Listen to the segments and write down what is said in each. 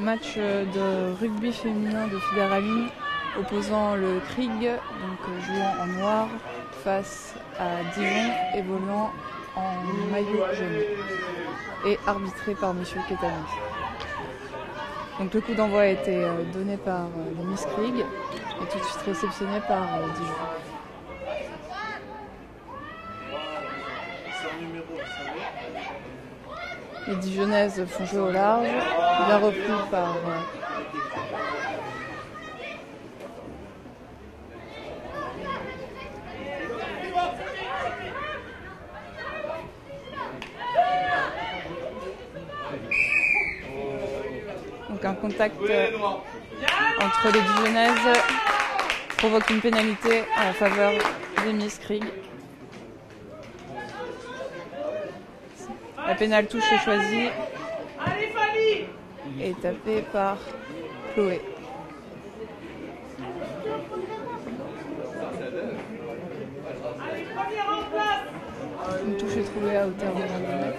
match de rugby féminin de Fédéraline opposant le Krieg, donc jouant en noir, face à Dijon, évoluant en maillot jaune, et arbitré par M. Ketani. Donc le coup d'envoi a été donné par les Miss Krieg et tout de suite réceptionné par Dijon. Les Dijonnaises font jouer au large, bien repris par donc un contact entre les Dijonnaises provoque une pénalité en faveur des Miss Krieg. La pénale touche est choisie et tapée par Chloé. Une touche est trouvée à hauteur de 22 mètres.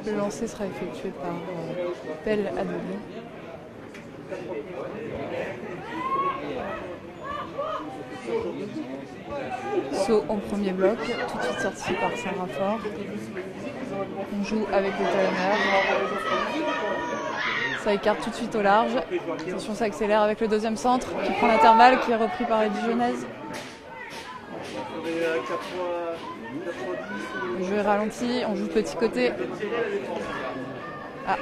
Le lancer sera effectué par Pelle Adolé. Saut en premier bloc, tout de suite sorti par Sarah Fort. On joue avec les talonneurs. Ça écarte tout de suite au large. Attention, ça accélère avec le deuxième centre qui prend l'intervalle, qui est repris par les Dijonnaises. Le jeu est ralenti, on joue petit côté. Ah.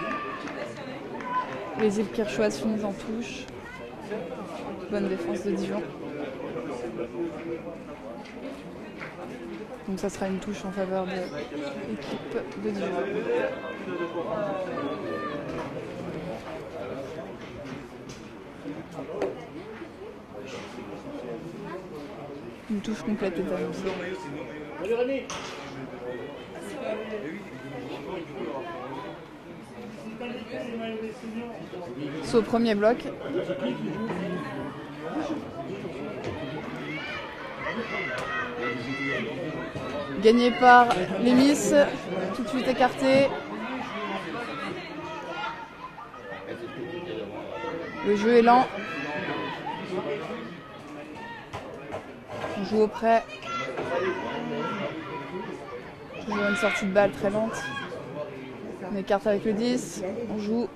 Les îles Kirchoises finissent en touche. Bonne défense de Dijon. Donc ça sera une touche en faveur de l'équipe de Dijon. Une touche complète est annoncée. Saut au premier bloc. Gagné par les Miss, tout de suite écarté. Le jeu est lent. On joue auprès. Toujours une sortie de balle très lente. On écarte avec le 10. On joue.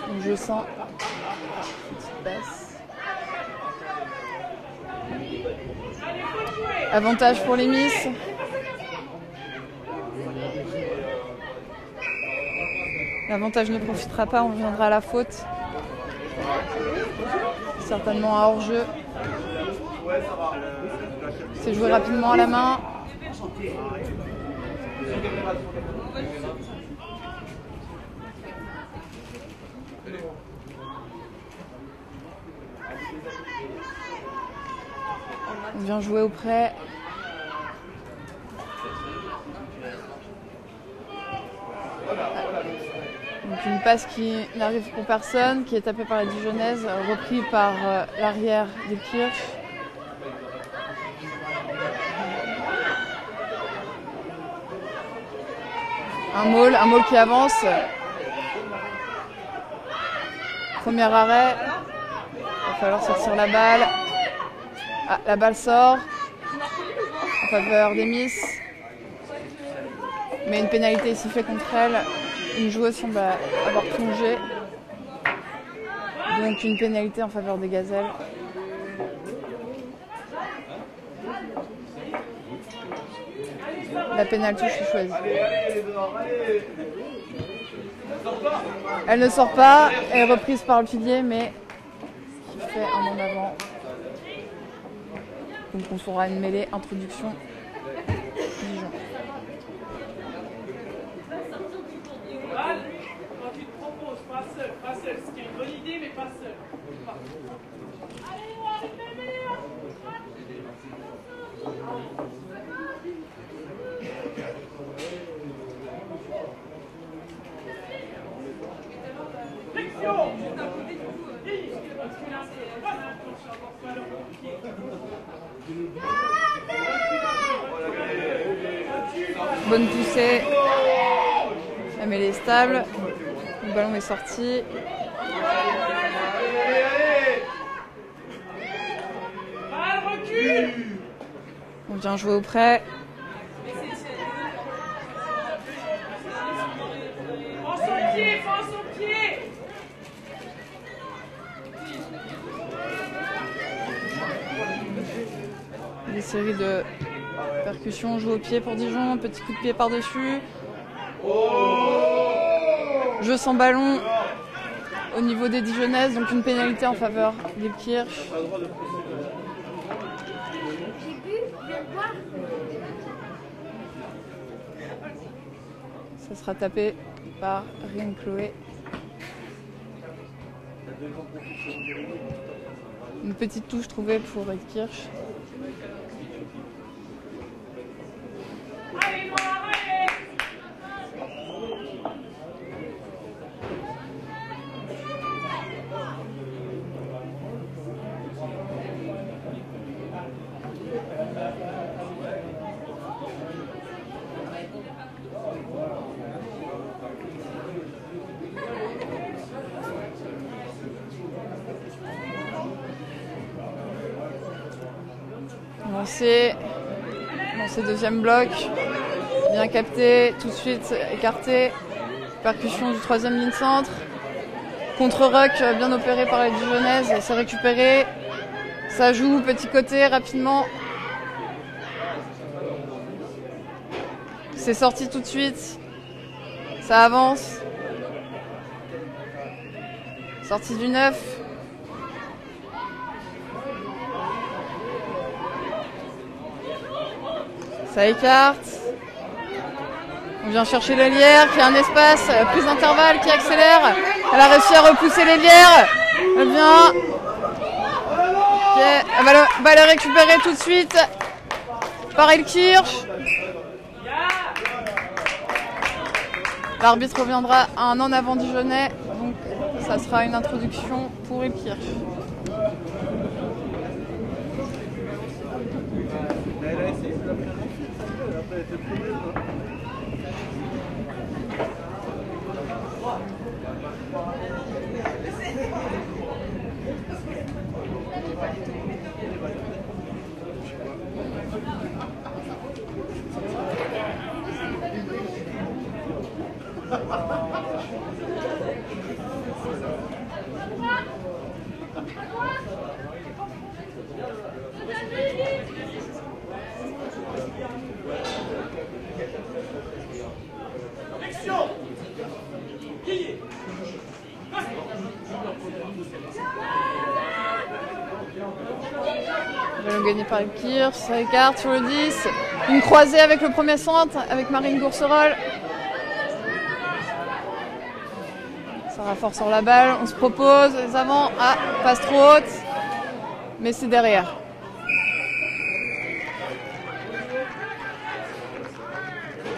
Donc je sens. Petite passe. Avantage pour les Miss. L'avantage ne profitera pas, on reviendra à la faute. Certainement à hors-jeu. C'est joué rapidement à la main. On vient jouer auprès. Donc une passe qui n'arrive pour personne, qui est tapée par la Dijonnaise, repris par l'arrière des Kirch. Un maul qui avance. Premier arrêt. Il va falloir sortir la balle. Ah, la balle sort en faveur des Miss. Mais une pénalité est sifflée contre elle. Une joueuse semble avoir plongé. Donc une pénalité en faveur des Gazelles. La pénale touche est choisie. Elle ne sort pas, elle est reprise par le pilier, mais qui fait un en avant. Donc on fera une mêlée introduction Dijon. Quand tu te proposes, pas seul, ce qui est une bonne idée, mais pas seul. Bonne poussée. La mêlée est stable. Le ballon est sorti. On vient jouer au près. Prends son pied, prends son pied. Des séries de percussions, joue au pied pour Dijon, petit coup de pied par-dessus. Jeu sans ballon au niveau des Dijonnaises, donc une pénalité en faveur d'Ilkirch. Ça sera tapé par Rien Chloé. Une petite touche trouvée pour Ilkirch. Allez, Noir, allez. Lancé deuxième bloc, bien capté, tout de suite écarté, percussion du troisième ligne centre, contre-ruck bien opéré par les Dijonnaises, c'est récupéré, ça joue petit côté rapidement, c'est sorti tout de suite, ça avance, sortie du 9. Ça écarte. On vient chercher l'Hélière qui a un espace, prise d'intervalle qui accélère. Elle a réussi à repousser l'Hélière. Elle vient. Okay. Elle va le récupérer tout de suite par Ilkirch. L'arbitre reviendra à un en avant dijonnais. Donc ça sera une introduction pour Ilkirch. Ballon gagné par Ilkirch, ça écarte sur le 10. Une croisée avec le premier centre, avec Marine Gourcerol. Ça renforce sur la balle, on se propose, les avants, passe trop haute, mais c'est derrière.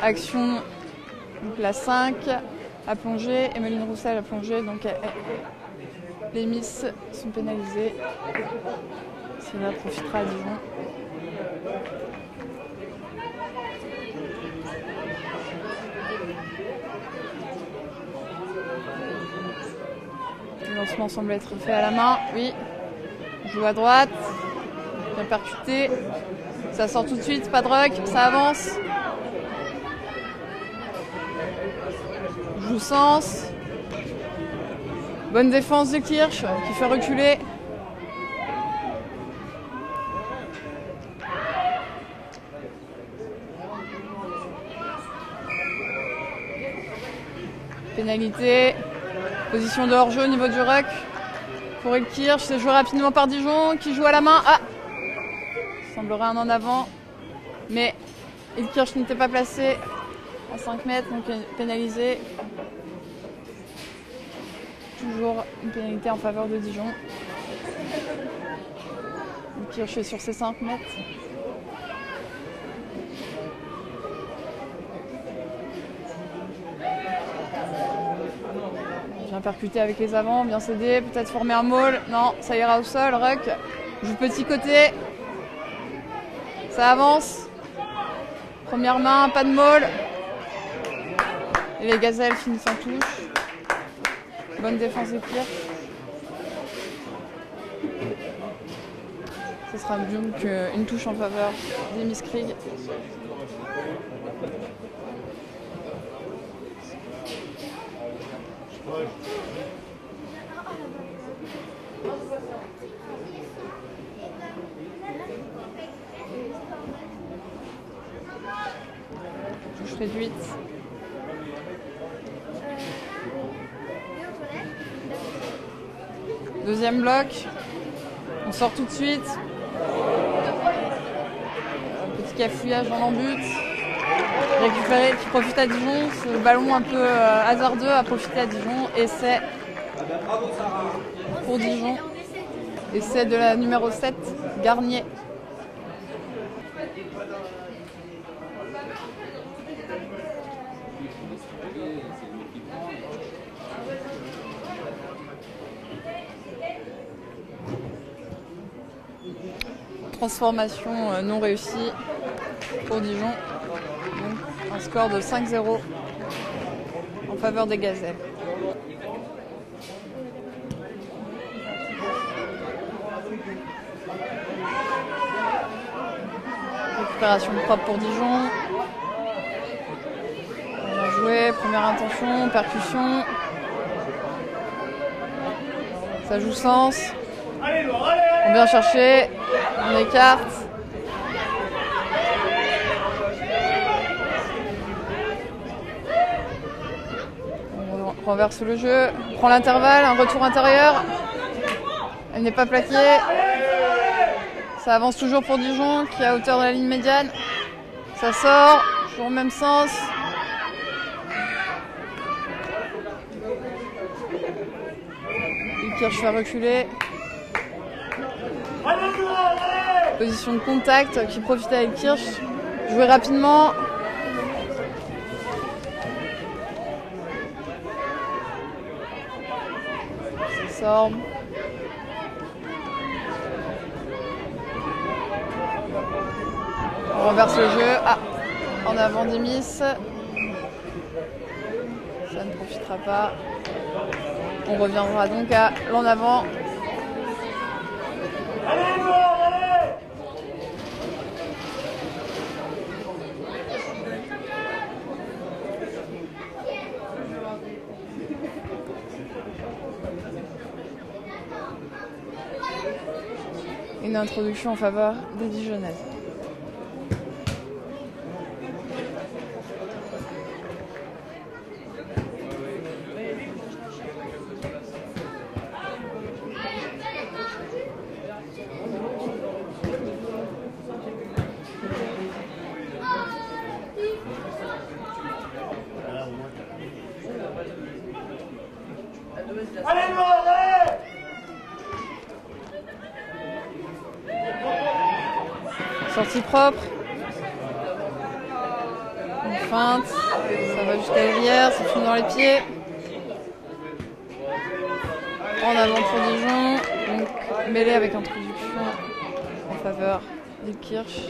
Action, donc la 5 à plonger, Emeline Roussel a plongé, donc les Miss sont pénalisées. Cela profitera à Dijon. Le lancement semble être fait à la main, oui. Joue à droite, bien percuté. Ça sort tout de suite, pas de ruck, ça avance. Joue sens. Bonne défense de Kirch qui fait reculer. Pénalité. Position de hors-jeu au niveau du ruck pour Ilkirch. C'est joué rapidement par Dijon qui joue à la main. Semblerait un en avant. Mais Ilkirch n'était pas placé à 5 mètres, donc pénalisé. Toujours une pénalité en faveur de Dijon. Ilkirch est sur ses 5 mètres. Bien percuter avec les avants, bien céder, peut-être former un maul. Non, ça ira au sol, ruck. Joue petit côté. Ça avance. Première main, pas de maul. Et les gazelles finissent en touche. Bonne défense des Kirsch. Ce sera donc une touche en faveur des Miss Krieg. Touche réduite. Deuxième bloc. On sort tout de suite. Un petit cafouillage dans l'embut. Récupéré, qui profite à Dijon. Ce ballon un peu hasardeux a profité à Dijon. Essai pour Dijon. Essai de la numéro 7, Garnier. Transformation non réussie pour Dijon. Donc, un score de 5-0 en faveur des gazelles. Récupération propre pour Dijon. Bien joué, première intention, percussion. Ça joue sens. On vient chercher, on écarte. On renverse le jeu, on prend l'intervalle, un retour intérieur. Elle n'est pas plaquée. Ça avance toujours pour Dijon qui est à hauteur de la ligne médiane. Ça sort, toujours au même sens. Le Kirsch fait reculer. Position de contact qui profite avec Kirsch. Jouer rapidement. Ça sort. On renverse le jeu. Ah, en avant des Miss. Ça ne profitera pas. On reviendra donc à l'en avant. Une introduction en faveur des Dijonnaises. Allez, allez! Sortie propre. Une feinte. Ça va jusqu'à l'hier, ça finit dans les pieds. En avant pour Dijon. Donc mêlée avec introduction en faveur des Kirsch.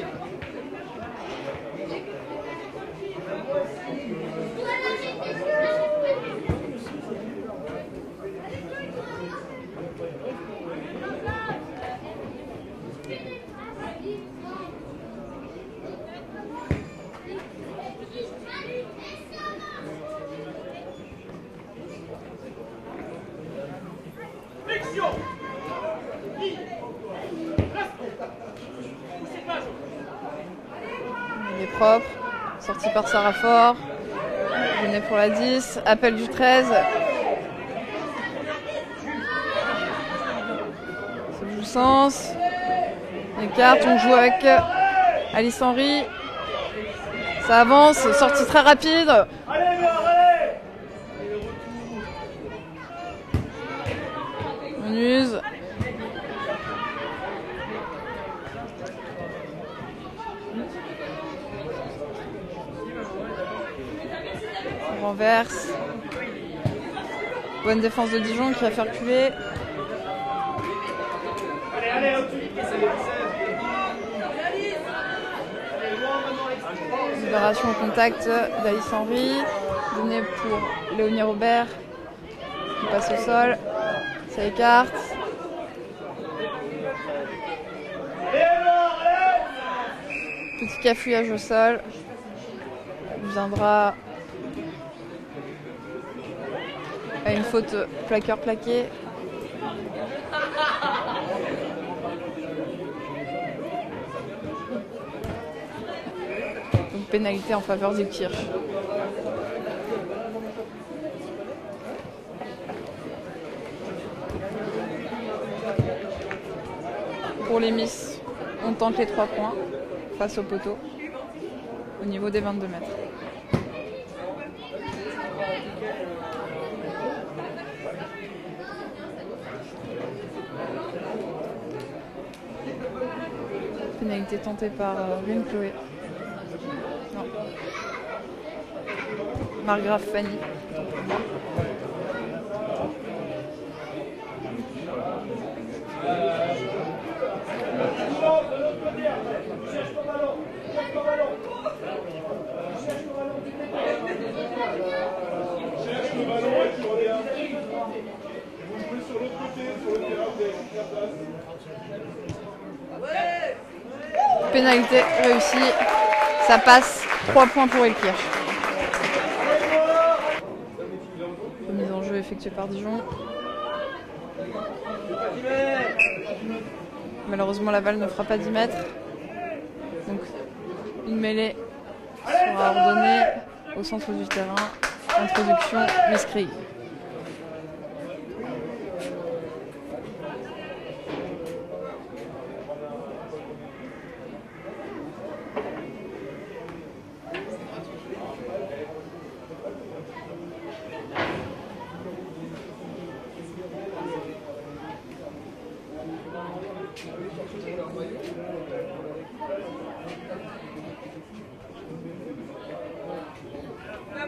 Il est propre, sorti par Sarah Fort. Venez pour la 10, appel du 13. Ça joue sens. Les cartes, on joue avec Alice Henry. Ça avance, sortie très rapide. On use. On renverse. Bonne défense de Dijon qui a fait reculer. Libération au contact d'Alice Henry. Donnée pour Léonie Robert. Qui passe au sol. Ça écarte. Petit cafouillage au sol. Il viendra à une faute plaqueur-plaqué. Donc pénalité en faveur du Kirch. Pour les Miss, on tente les 3 points face au poteau au niveau des 22 mètres. Pénalité tentée par Lune Chloé. Non. Margrave Fanny. Pénalité réussie, ça passe, 3 points pour Elkirch. Mise en jeu effectuée par Dijon. Malheureusement la balle ne fera pas 10 mètres. Donc une mêlée sera ordonnée au centre du terrain. Introduction, Miss Krieg.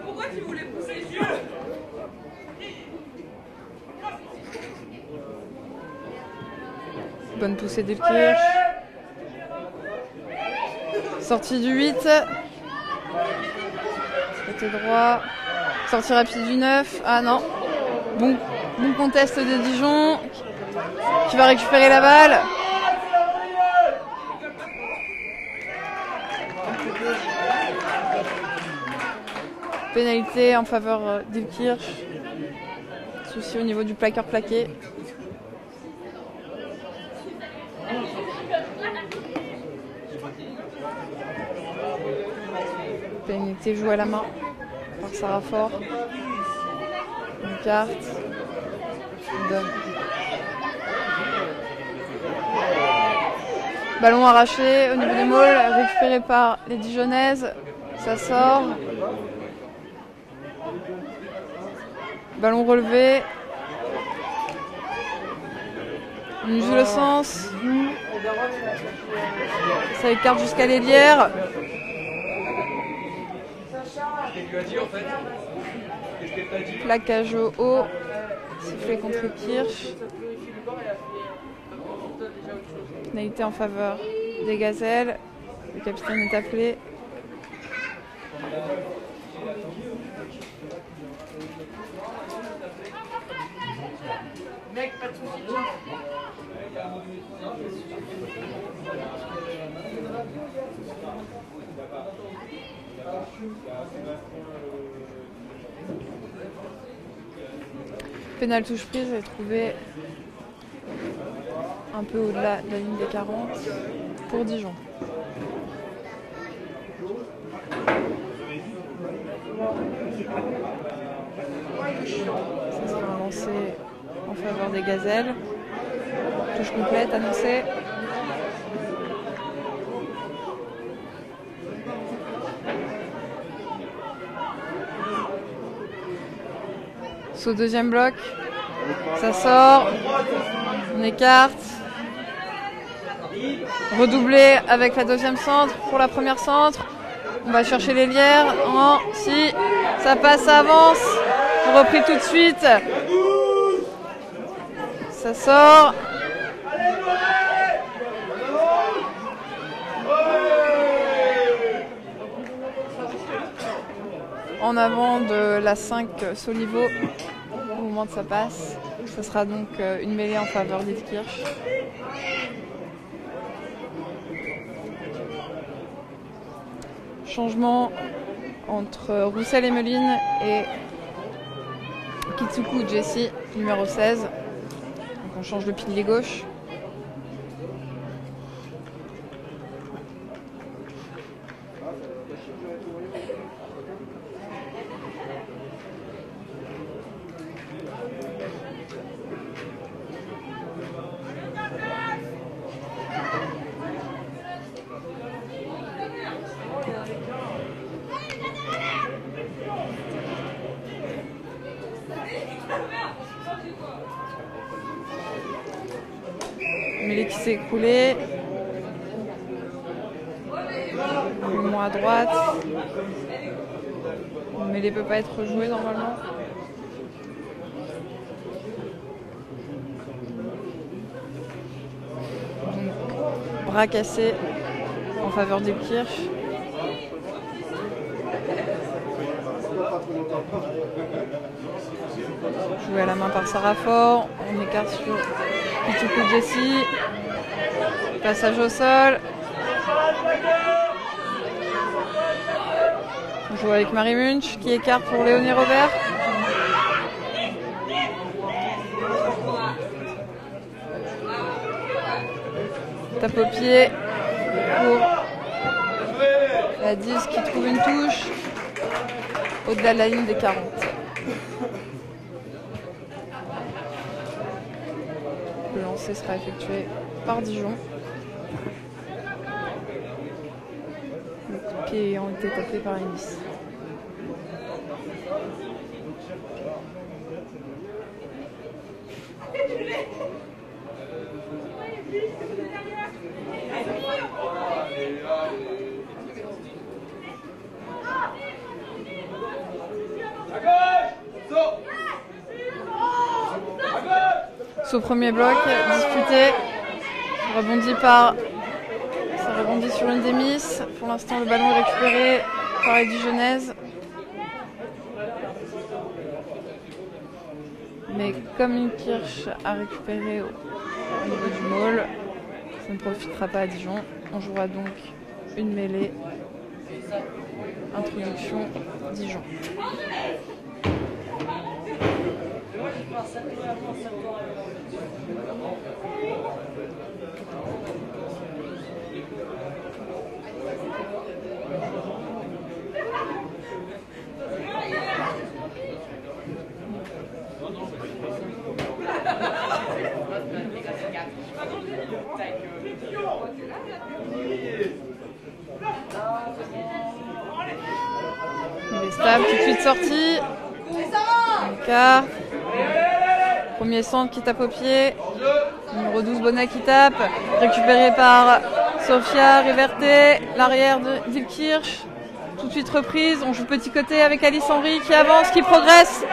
Pourquoi tu voulais pousser les yeux? Bonne poussée d'Elkirch. Sortie du 8. Côté droit. Sortie rapide du 9. Ah non. Bon contest de Dijon. Qui va récupérer la balle. Pénalité en faveur d'Elkirch. Souci au niveau du plaqueur plaqué. Pénalité jouée à la main par Sarah Fort. Une carte. Une donne. Ballon arraché au niveau des mauls, récupéré par les Dijonnaises. Ça sort. Ballon relevé. Une joue le sens. Ça écarte jusqu'à l'ailière. Plaquage au haut. Sifflé contre Kirch. Pénalité en faveur des Gazelles. Le capitaine est appelé. Mec, pas de soucis. Pénal touche prise est trouvé un peu au-delà de la ligne des 40 pour Dijon. Ça sera un lancer en faveur des Gazelles. Touche complète annoncée. Saut deuxième bloc. Ça sort. On écarte. Redoublé avec la deuxième centre pour la première centre. On va chercher l'ailière. Si ça passe, ça avance. Repris tout de suite. Ça sort. En avant de la 5 Solivo au moment de sa passe. Ce sera donc une mêlée en faveur d'Ilkirch. Changement entre Roussel et Meline et Kitsuku Jessie, numéro 16. Donc on change le pilier gauche. Mêlée qui s'est écroulée. Moins à droite. La mêlée peut pas être rejouée normalement. Donc, bras cassé en faveur d'Ilkirch. Joué à la main par Sarafort. On écarte sur Kitsuku Jessie. Passage au sol. On joue avec Marie Munch qui écarte pour Léonie Robert. Tape au pied pour la 10 qui trouve une touche au-delà de la ligne des 40. Le lancer sera effectué par Dijon. Le coup de pied ayant été tapé par Nice. Au premier bloc, disputé, ça rebondit sur une des Miss. Pour l'instant, le ballon est récupéré par les Dijonnaises. Mais comme Ilkirch a récupéré au niveau du maul, ça ne profitera pas à Dijon. On jouera donc une mêlée. Introduction Dijon. Il est stable, tout de suite sorti. Quart. Premier centre qui tape au pied. Numéro 12 Bonnet qui tape. Récupéré par Sofia Riverte, l'arrière d'Ilkirch. Tout de suite reprise. On joue petit côté avec Alice Henry qui avance, qui progresse.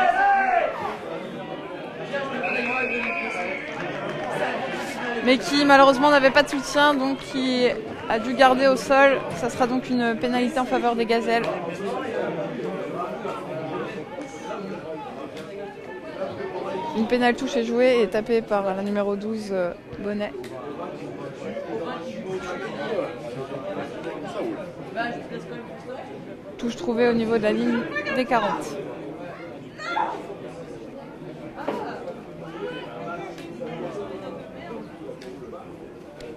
Mais qui malheureusement n'avait pas de soutien, donc qui a dû garder au sol. Ça sera donc une pénalité en faveur des Gazelles. Une pénale touche est jouée et tapée par la numéro 12 Bonnet. Touche trouvée au niveau de la ligne des 40.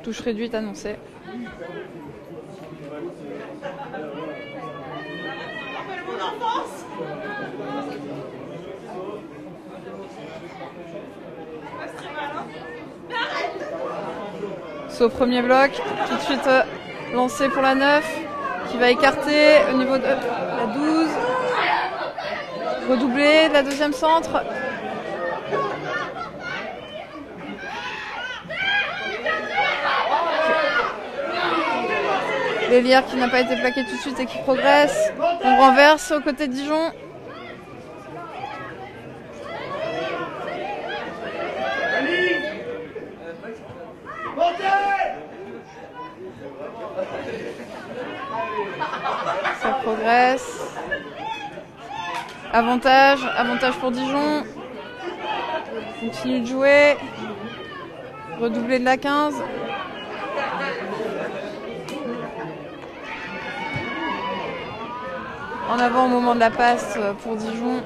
Touche réduite annoncée. Au premier bloc, tout de suite lancé pour la 9 qui va écarter au niveau de la 12, redoublé de la deuxième centre. L'Hélière qui n'a pas été plaqué tout de suite et qui progresse. On renverse au côté de Dijon. progresse. Avantage pour Dijon. Continue de jouer. Redoubler de la 15. En avant au moment de la passe pour Dijon.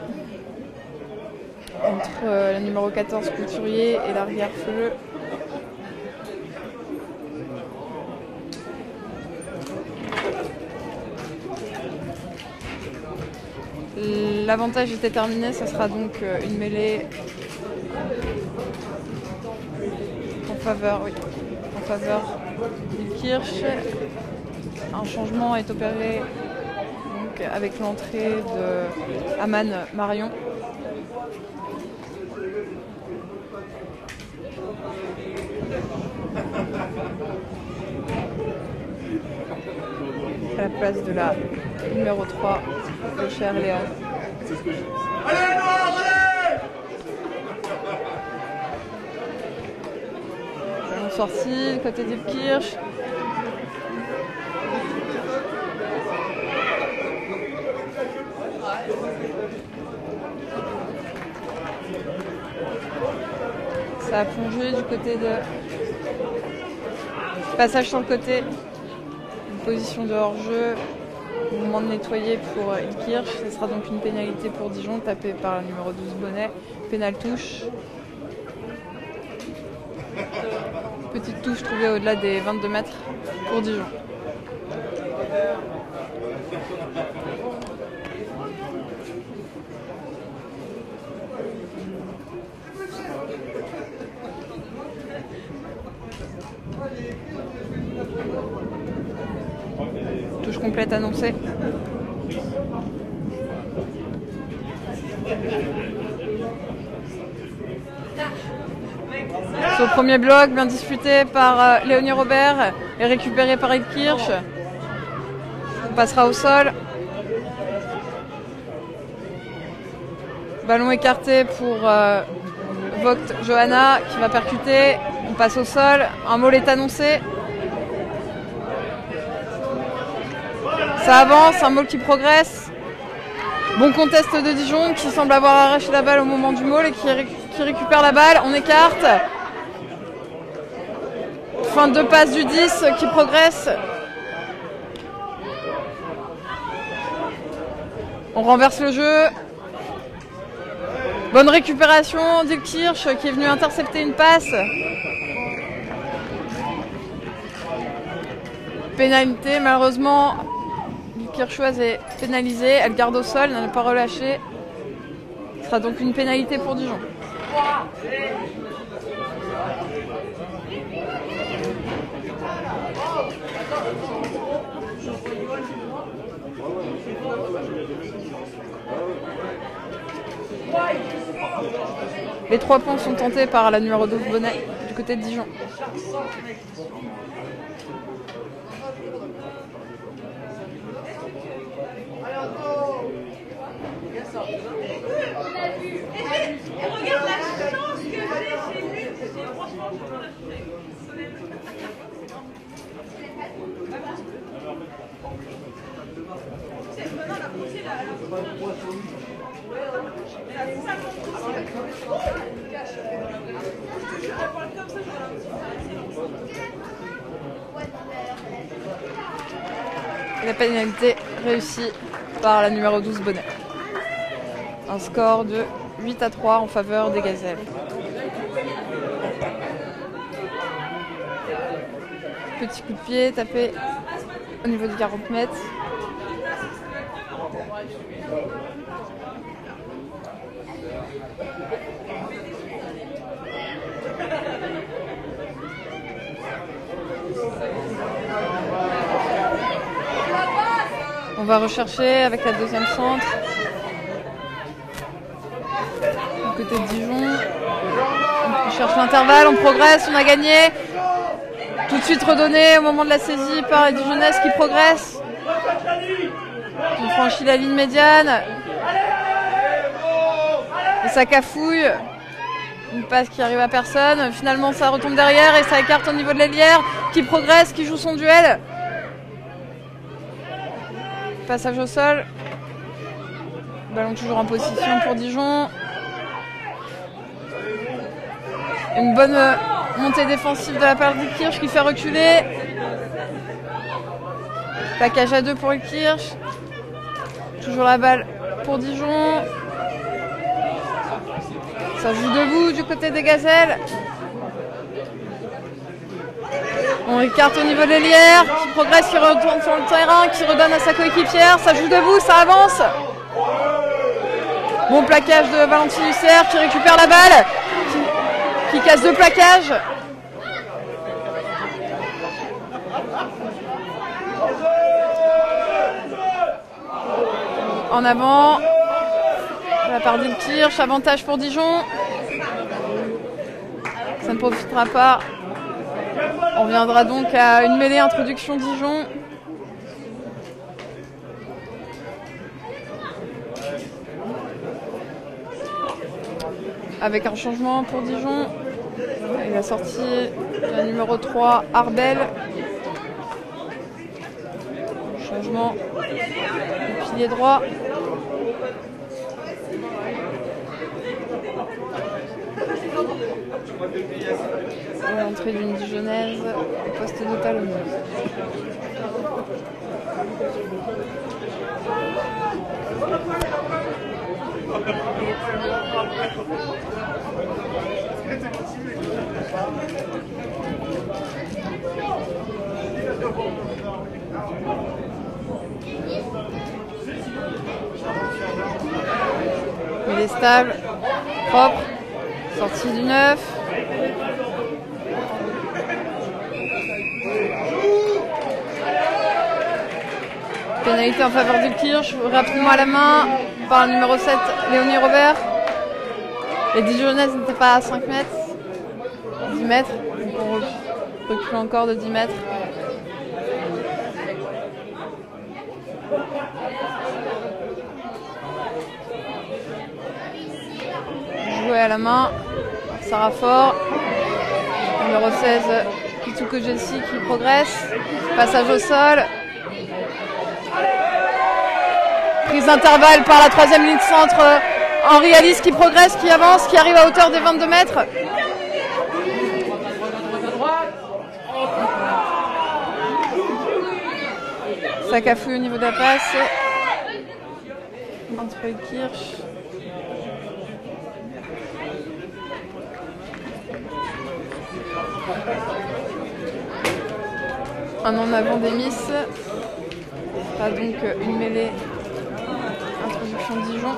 Entre la numéro 14 Couturier et l'arrière Feu. L'avantage était terminé, ça sera donc une mêlée en faveur d'Ilkirch. Un changement est opéré donc, avec l'entrée de Aman Marion. À la place de la numéro 3, le cher Léon. Allez, Noir, allez! Ballon sorti, côté d'Ilkirch. Ça a plongé du côté de... Passage sur le côté. Position de hors-jeu, mouvement de nettoyer pour Ilkirch. Ce sera donc une pénalité pour Dijon, tapée par la numéro 12 Bonnet. Pénal touche. Petite touche trouvée au-delà des 22 mètres pour Dijon. Touche complète annoncée. Sur le premier bloc, bien disputé par Léonie Robert et récupéré par Ilkirch. On passera au sol. Ballon écarté pour Vogt Johanna qui va percuter. On passe au sol. Un maul est annoncé. Ça avance, un maul qui progresse. Bon contest de Dijon qui semble avoir arraché la balle au moment du maul et qui récupère la balle. On écarte. Fin de passe du 10 qui progresse. On renverse le jeu. Bonne récupération d'Ilkirch qui est venu intercepter une passe. Pénalité, malheureusement. L'Ilkirchoise est pénalisée. Elle garde au sol, elle n'a pas relâché. Ce sera donc une pénalité pour Dijon. Les 3 points sont tentés par la numéro 12 Bonnet du côté de Dijon. Regarde la chance que j'ai lui. Franchement, La pénalité réussie par la numéro 12 Bonnet. Un score de 8-3 en faveur des Gazelles. Petit coup de pied tapé au niveau du 40 mètres. On va rechercher avec la deuxième centre. Du côté de Dijon. On cherche l'intervalle, on progresse, on a gagné. Tout de suite redonné au moment de la saisie par les Dijonnaises qui progressent. On franchit la ligne médiane. Et ça cafouille. Une passe qui arrive à personne. Finalement, ça retombe derrière et ça écarte au niveau de l'ailière qui progresse, qui joue son duel. passage au sol. Ballon toujours en position pour Dijon. Une bonne montée défensive de la part de Kirch qui fait reculer. Plaquage à 2 pour Kirch. Toujours la balle pour Dijon. Ça joue debout du côté des Gazelles. On écarte au niveau de l'Hélière, qui progresse, qui retourne sur le terrain, qui redonne à sa coéquipière. Ça joue debout, ça avance. Bon plaquage de Valentine Hussert qui récupère la balle, qui casse 2 plaquages. En avant, de la part d'Ilkirch, avantage pour Dijon. Ça ne profitera pas. On reviendra donc à une mêlée introduction Dijon. Avec un changement pour Dijon. Et la sortie de la numéro 3, Arbel. Changement du pilier droit. Et l'entrée d'une Dijonnaise au poste de talonneuse. Il est stable, propre, sortie du 9. Pénalité en faveur d'Ilkirch, rapidement à la main par le numéro 7, Léonie Robert. Les Dijonnaises n'étaient pas à 5 mètres, 10 mètres, donc on recule encore de 10 mètres. Joué à la main par Sarah Fort. Numéro 16, Kitsuko Jessie qui progresse. Passage au sol. Prise d'intervalle par la 3e ligne de centre. Henri Alice qui progresse, qui avance, qui arrive à hauteur des 22 mètres. Ça cafouille au niveau de la passe. Entre Kirch. Un en avant des Miss. Pas donc une mêlée. Introduction de Dijon.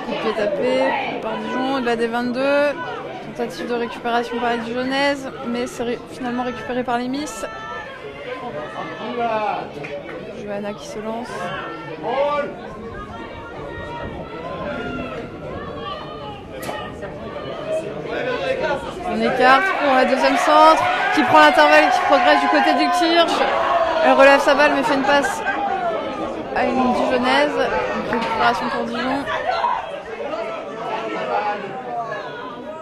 Coup de pied tapé par Dijon, il va des 22. Tentative de récupération par les Dijonnaises, mais c'est finalement récupéré par les Miss. Johanna qui se lance. On écarte pour la 2e centre, qui prend l'intervalle et qui progresse du côté du Kirch. Elle relève sa balle mais fait une passe à une Dijonnaise. Donc récupération pour Dijon.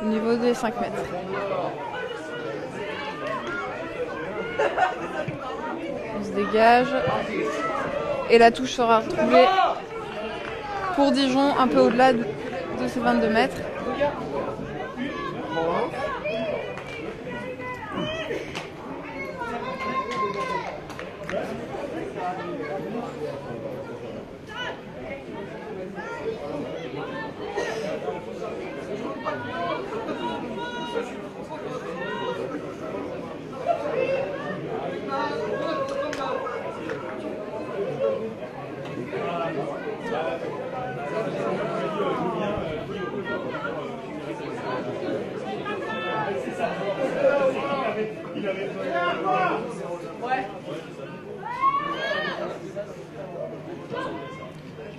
Au niveau des 5 mètres. On se dégage. Et la touche sera retrouvée pour Dijon, un peu au-delà de ces 22 mètres.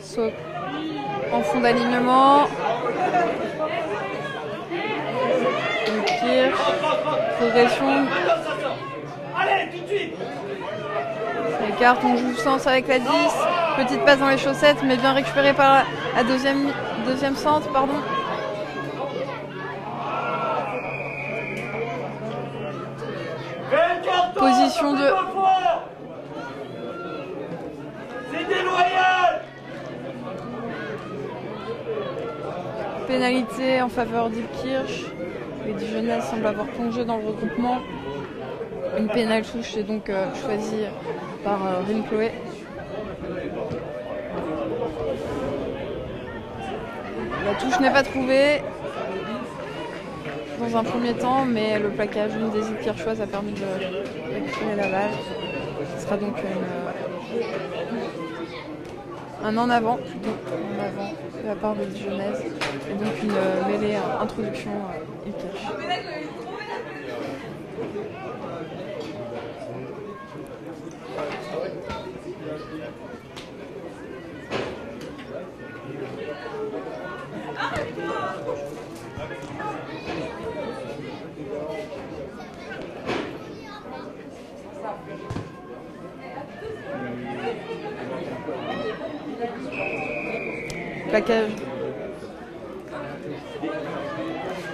Saut en fond d'alignement. Kirch. Progression. Allez, tout de suite. Ça écarte, on joue sens avec la 10. Petite passe dans les chaussettes, mais bien récupérée par la deuxième centre, pardon. Position de... C'est déloyal. Pénalité en faveur d'Ilkirch. Les Dijonnais semblent avoir plongé dans le regroupement. Une pénale touche est donc choisie par Rin Chloé. La touche n'est pas trouvée dans un premier temps, mais le plaquage d'une des Ilkirchoises a permis de récupérer la balle. Ce sera donc un en avant, plutôt en avant de la part des Dijonnaises, et donc une mêlée introduction Ilkirch. Plaquage.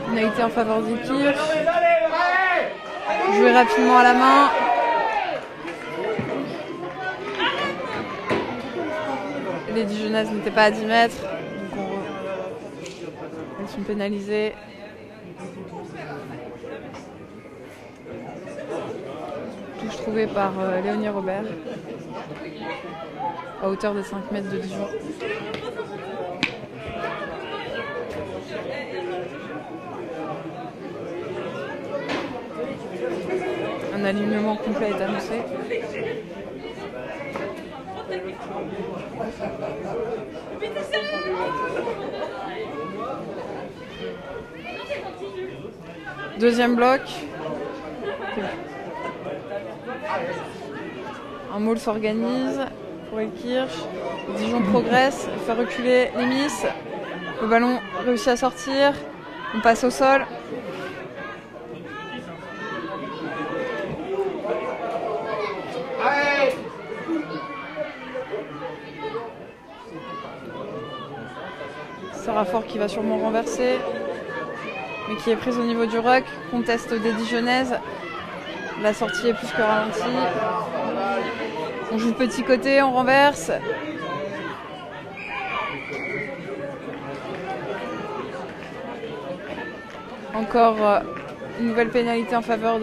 Pénalité en faveur d'Ilkirch. Joué rapidement à la main. Les Dijonnaises n'étaient pas à 10 mètres. Donc elles sont pénalisées. Touche trouvée par Léonie Robert. À hauteur des 5 mètres de Dijon. Un alignement complet est annoncé. Deuxième bloc. Un maul s'organise pour Ilkirch. Dijon progresse, fait reculer les Miss. Le ballon réussit à sortir. On passe au sol. Sarah Fort qui va sûrement renverser, mais qui est prise au niveau du ruck. Conteste des Dijonnaises. La sortie est plus que ralentie. On joue petit côté, on renverse. Encore une nouvelle pénalité en faveur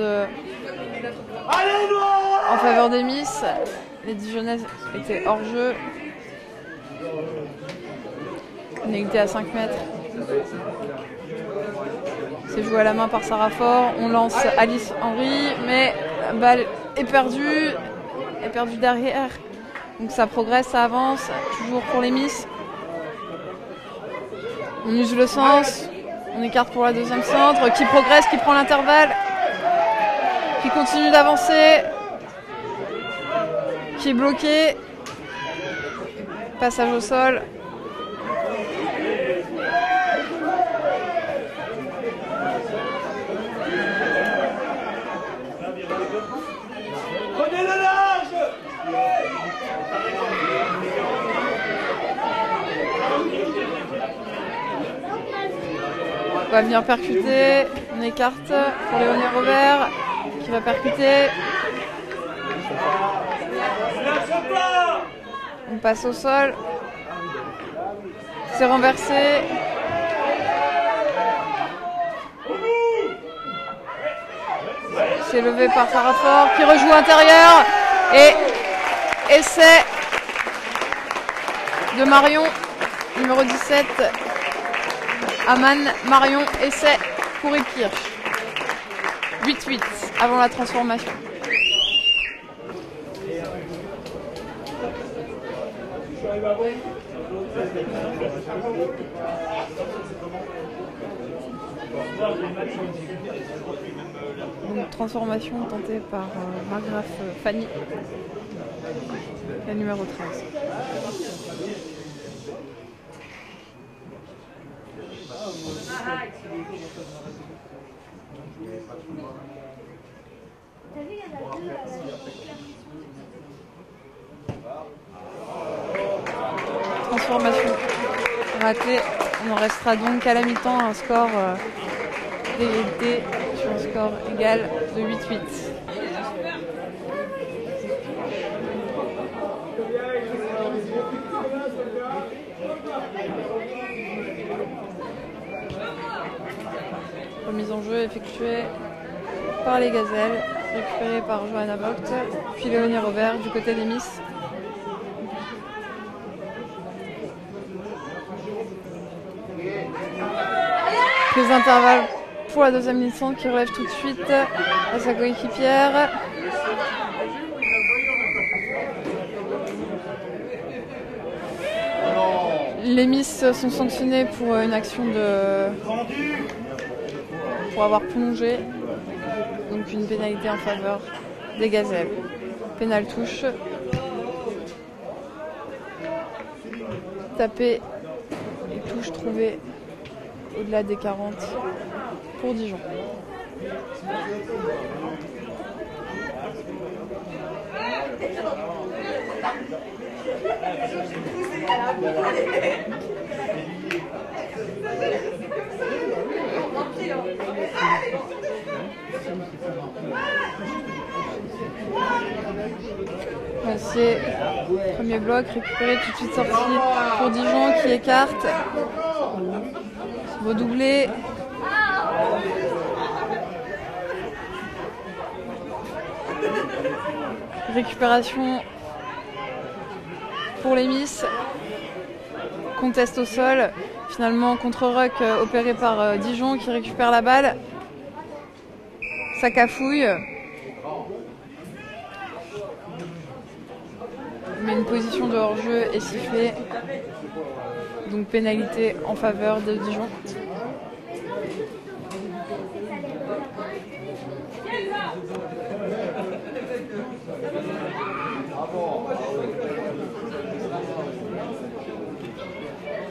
des Miss. Les Dijonnaises étaient hors jeu. Pénalité à 5 mètres. C'est joué à la main par Sarah Fort. On lance Alice Henry, mais la balle est perdue. Elle est perdue derrière. Donc ça progresse, ça avance. Toujours pour les Miss. On use le sens. On écarte pour la deuxième centre. Qui progresse, qui prend l'intervalle. Qui continue d'avancer. Qui est bloqué. Passage au sol. Prenez le large. On va venir percuter. On écarte pour Léonie Robert qui va percuter. On passe au sol. C'est renversé. C'est levé par Sarah Fort qui rejoue intérieur. Et essai de Marion, numéro 17. Aman Marion, essai pour Ilkirch. 8-8 avant la transformation. Donc, transformation tentée par Margraf Fanny, la numéro 13. Transformation ratée. On en restera donc à la mi-temps un score d'égalité sur un score égal de 8-8. Remise en jeu effectuée par les Gazelles, récupérée par Johanna Vogt, puis Léonie Robert du côté des Miss. Prise d'intervalle pour la deuxième licence qui relève tout de suite à sa coéquipière. Les Miss sont sanctionnées pour une action pour avoir plongé. Donc une pénalité en faveur des Gazelles. Pénal touche. Tapé et touche trouvée au-delà des 40 pour Dijon. C'est premier bloc récupéré, tout de suite sorti pour Dijon qui écarte. Redoublé. Récupération pour les Miss. Conteste au sol. Finalement, contre-ruck opéré par Dijon qui récupère la balle. Ça cafouille. Mais une position de hors-jeu est sifflée. Donc pénalité en faveur de Dijon.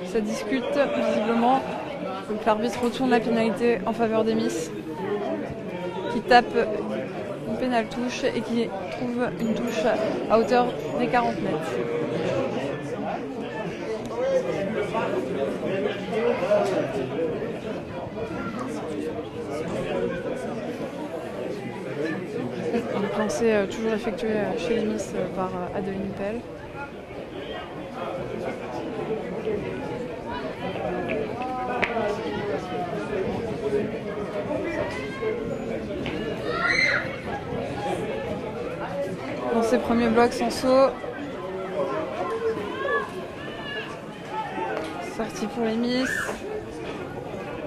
Ça discute visiblement. Donc l'arbitre retourne la pénalité en faveur des Miss, qui tape une pénale touche et qui trouve une touche à hauteur des 40 mètres. Donc lancé toujours effectué chez les Miss par Adeline Pell. Dans ses premiers blocs sans saut. Sortie pour les Miss.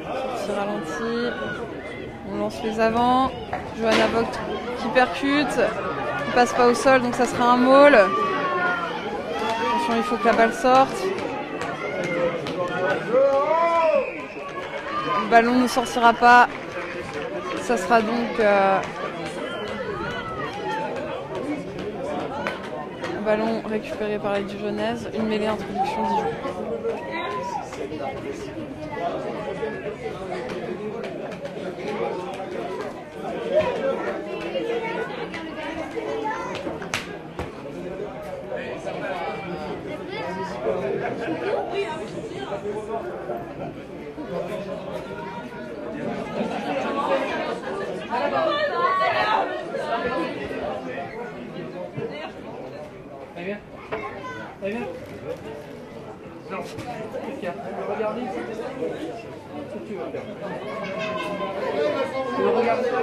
Sortie ralentie. On lance les avants. Johanna Vogt qui percute. Il passe pas au sol, donc ça sera un maul. Attention, il faut que la balle sorte. Le ballon ne sortira pas. Ça sera donc ballon récupéré par les Dijonnaises, une mêlée introduction Dijon. Allez, viens. Non, regardez ce que tu vas faire. Tu veux regarder là.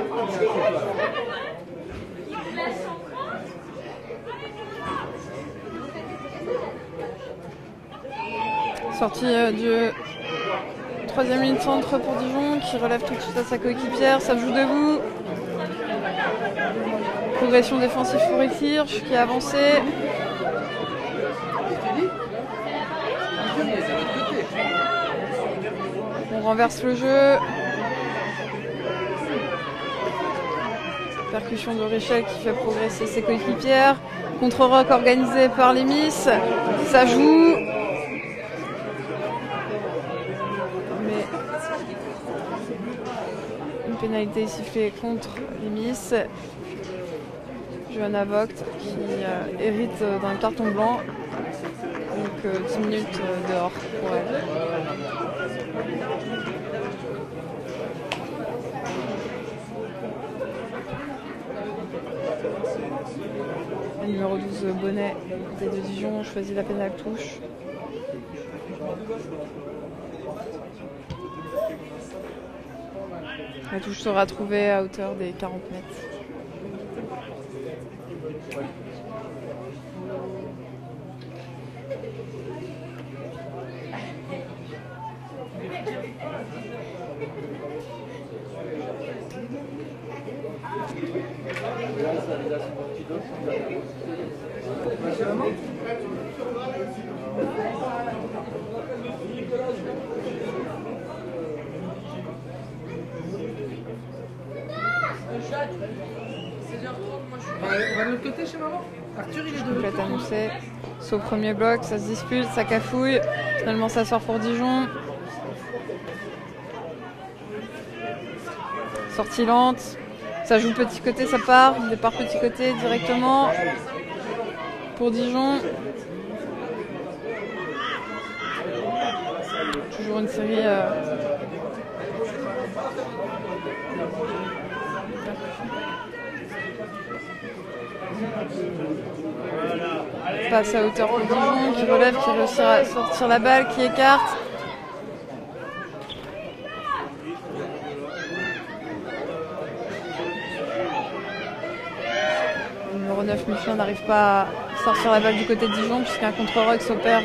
Sortie du troisième ligne centre pour Dijon qui relève tout de suite à sa coéquipière. Ça joue debout. Progression défensive pour Hirsch qui a avancé. On renverse le jeu. Percussion de Richel qui fait progresser ses coéquipières. Contre-rock organisé par les Miss. Ça joue. Mais une pénalité sifflée contre les Miss. Johanna Vogt qui hérite d'un carton blanc. Donc 10 minutes dehors pour elle. Le numéro 12 Bonnet de Dijon choisit la pénale touche. La touche sera trouvée à hauteur des 40 mètres. On va de l'autre côté chez maman. Arthur, il est de l'autre Complète côté. annoncée. C'est au premier bloc, ça se dispute, ça cafouille. Finalement, ça sort pour Dijon. Sortie lente. Ça joue petit côté, ça part. Départ petit côté directement pour Dijon. Toujours une série. Passe à hauteur pour Dijon, qui relève, qui réussit à sortir la balle, qui écarte. Le numéro 9, Michelin, n'arrive pas à sortir la balle du côté de Dijon, puisqu'un contre-rock s'opère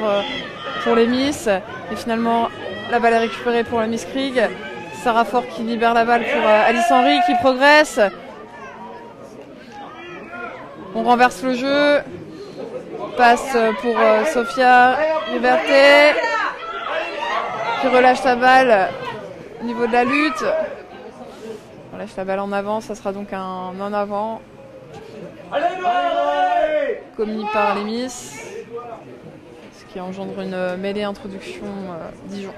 pour les Miss. Et finalement, la balle est récupérée pour la Miss Krieg. Sarah Fort qui libère la balle pour Alice Henry, qui progresse. On renverse le jeu. Passe pour Sophia Liberté qui relâche sa balle au niveau de la lutte. On lâche la balle en avant, ça sera donc un en avant commis par les Miss, ce qui engendre une mêlée introduction Dijon.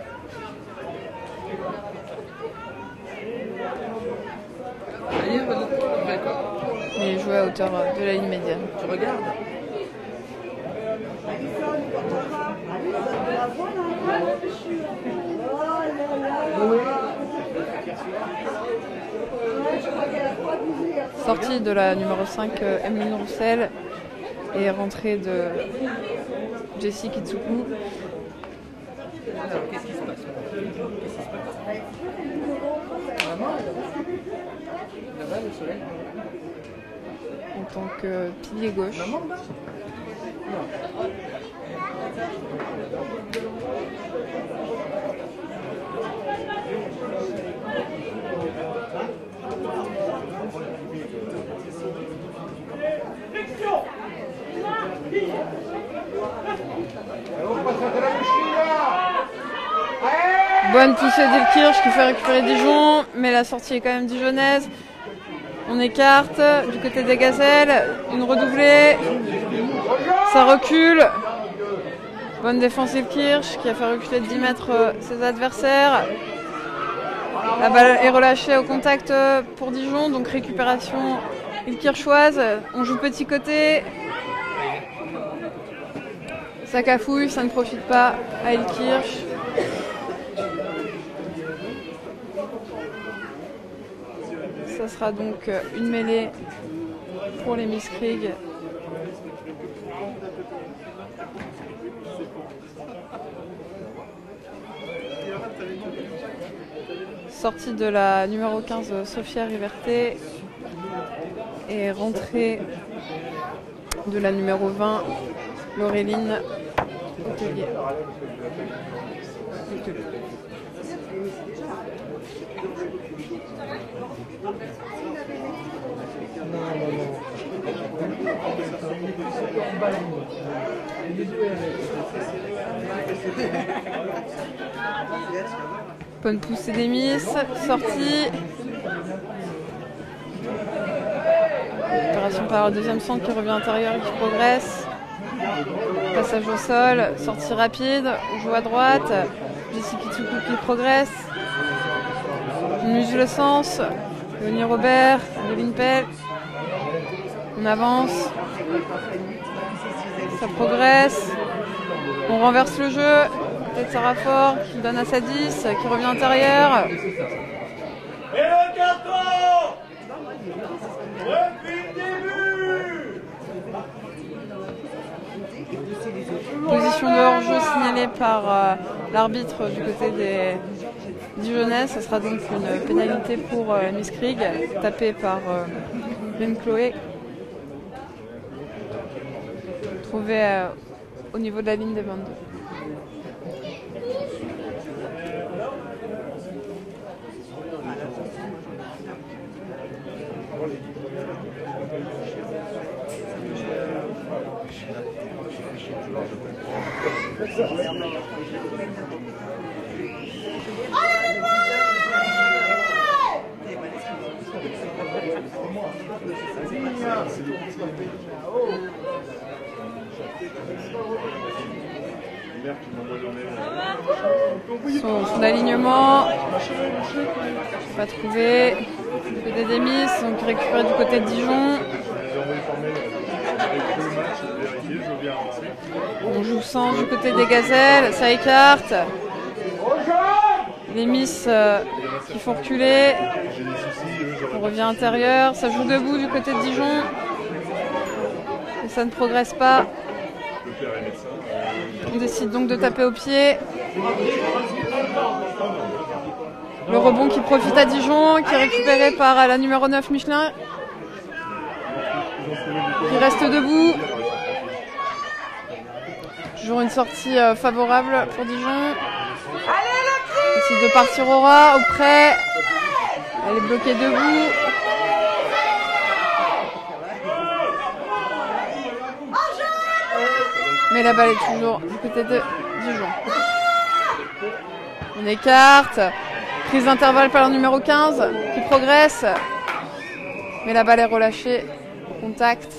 Allez, on va de l'autre côté. D'accord. Et joué à hauteur de la ligne médiane. Tu regardes. Sortie de la numéro 5, Emeline Roussel, et rentrée de Jessie Kitsuku. Alors, qu'est-ce qui se passe? Vraiment? Là-bas, le soleil. En tant que pilier gauche. Maman, là? Non. Bonne poussée d'Elkirch qui fait récupérer Dijon, mais la sortie est quand même dijonnaise. On écarte du côté des Gazelles, une redoublée, ça recule. Bonne défense d'Elkirch qui a fait reculer de 10 mètres ses adversaires. La balle est relâchée au contact pour Dijon, donc récupération Elkirchoise. On joue petit côté. Ça cafouille, ça ne profite pas à Elkirch. Ça sera donc une mêlée pour les Miss Krieg. Sortie de la numéro 15, Sophia Riverté, et rentrée de la numéro 20, Laureline Hôtelier. Bonne poussée d'Emis, sortie. Opération par le deuxième centre qui revient intérieur et qui progresse. Passage au sol, sortie rapide, on joue à droite. Jessie Kitsuku qui progresse. On use le sens. Léonie Robert, Devine Pell. On avance. Ça progresse. On renverse le jeu. Peut-être Sarah Fort qui donne à sa 10, qui revient intérieur. Et le carton depuis le début. Position de hors-jeu signalée par l'arbitre du côté des Dijonnais. Ce sera donc une pénalité pour Miss Krieg, tapée par Ben Chloé. Trouvée au niveau de la ligne des 22. Son alignement, pas trouvé. Du côté des Miss, donc récupéré du côté de Dijon. On joue sans du côté des Gazelles, ça écarte. Les Miss qui font reculer. On revient intérieur, ça joue debout du côté de Dijon. Et ça ne progresse pas. On décide donc de taper au pied. Le rebond qui profite à Dijon, qui est récupéré par la numéro 9 Michelin. Qui reste debout. Toujours une sortie favorable pour Dijon. Décide de partir au ras, auprès. Elle est bloquée debout. Mais la balle est toujours du côté de Dijon. On écarte. Prise d'intervalle par le numéro 15 qui progresse. Mais la balle est relâchée au contact.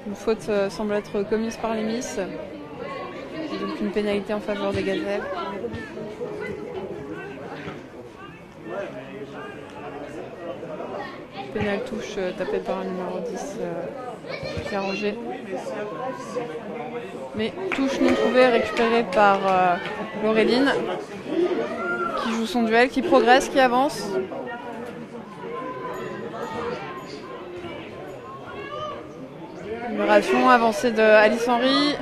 Une faute semble être commise par les Miss. Et donc une pénalité en faveur des Gazelles. Pénal touche tapée par le numéro 10 Pierre Roger. Mais touche non trouvée récupérée par Laureline qui joue son duel, qui progresse, qui avance. Libération avancée de Alice Henry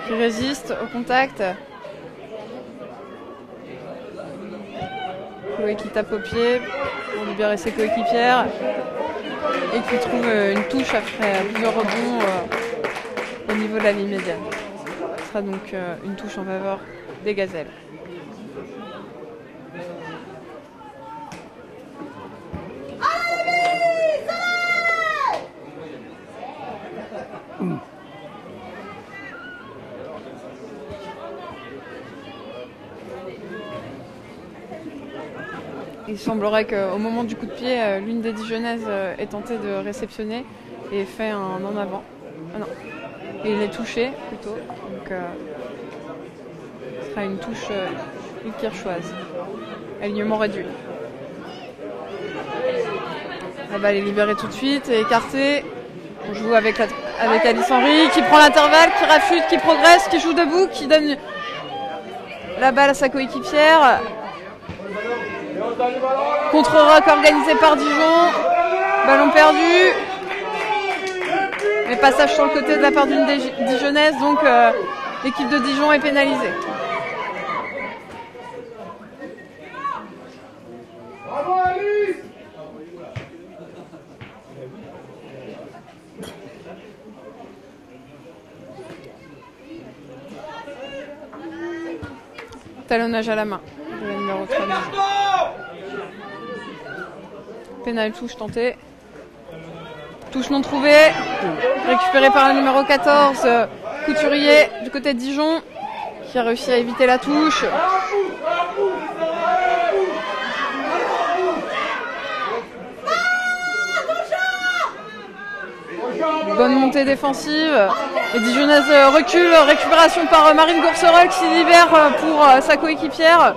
qui résiste au contact. Chloé qui tape au pied pour libérer ses coéquipières et qui trouve une touche après plusieurs rebonds au niveau de la ligne médiane. Ce sera donc une touche en faveur des Gazelles. Il semblerait qu'au moment du coup de pied, l'une des Dijonnaises ait tenté de réceptionner et fait un en avant. Ah non, et il est touché plutôt. Donc ce sera une touche kirchoise. Alignement réduit. La balle est libérée tout de suite et écartée. On joue avec Alice Henry qui prend l'intervalle, qui rafute, qui progresse, qui joue debout, qui donne la balle à sa coéquipière. Contre-rock organisé par Dijon. Ballon perdu. Mais passage sur le côté de la part d'une Dijonnaise, donc l'équipe de Dijon est pénalisée. Talonnage à la main de la numéro 3. Pénal touche tentée. Touche non trouvée. Récupérée par le numéro 14, Couturier, du côté de Dijon, qui a réussi à éviter la touche. Bonne montée défensive. Les Dijonnaises reculent. Récupération par Marine Gourcerol qui libère pour sa coéquipière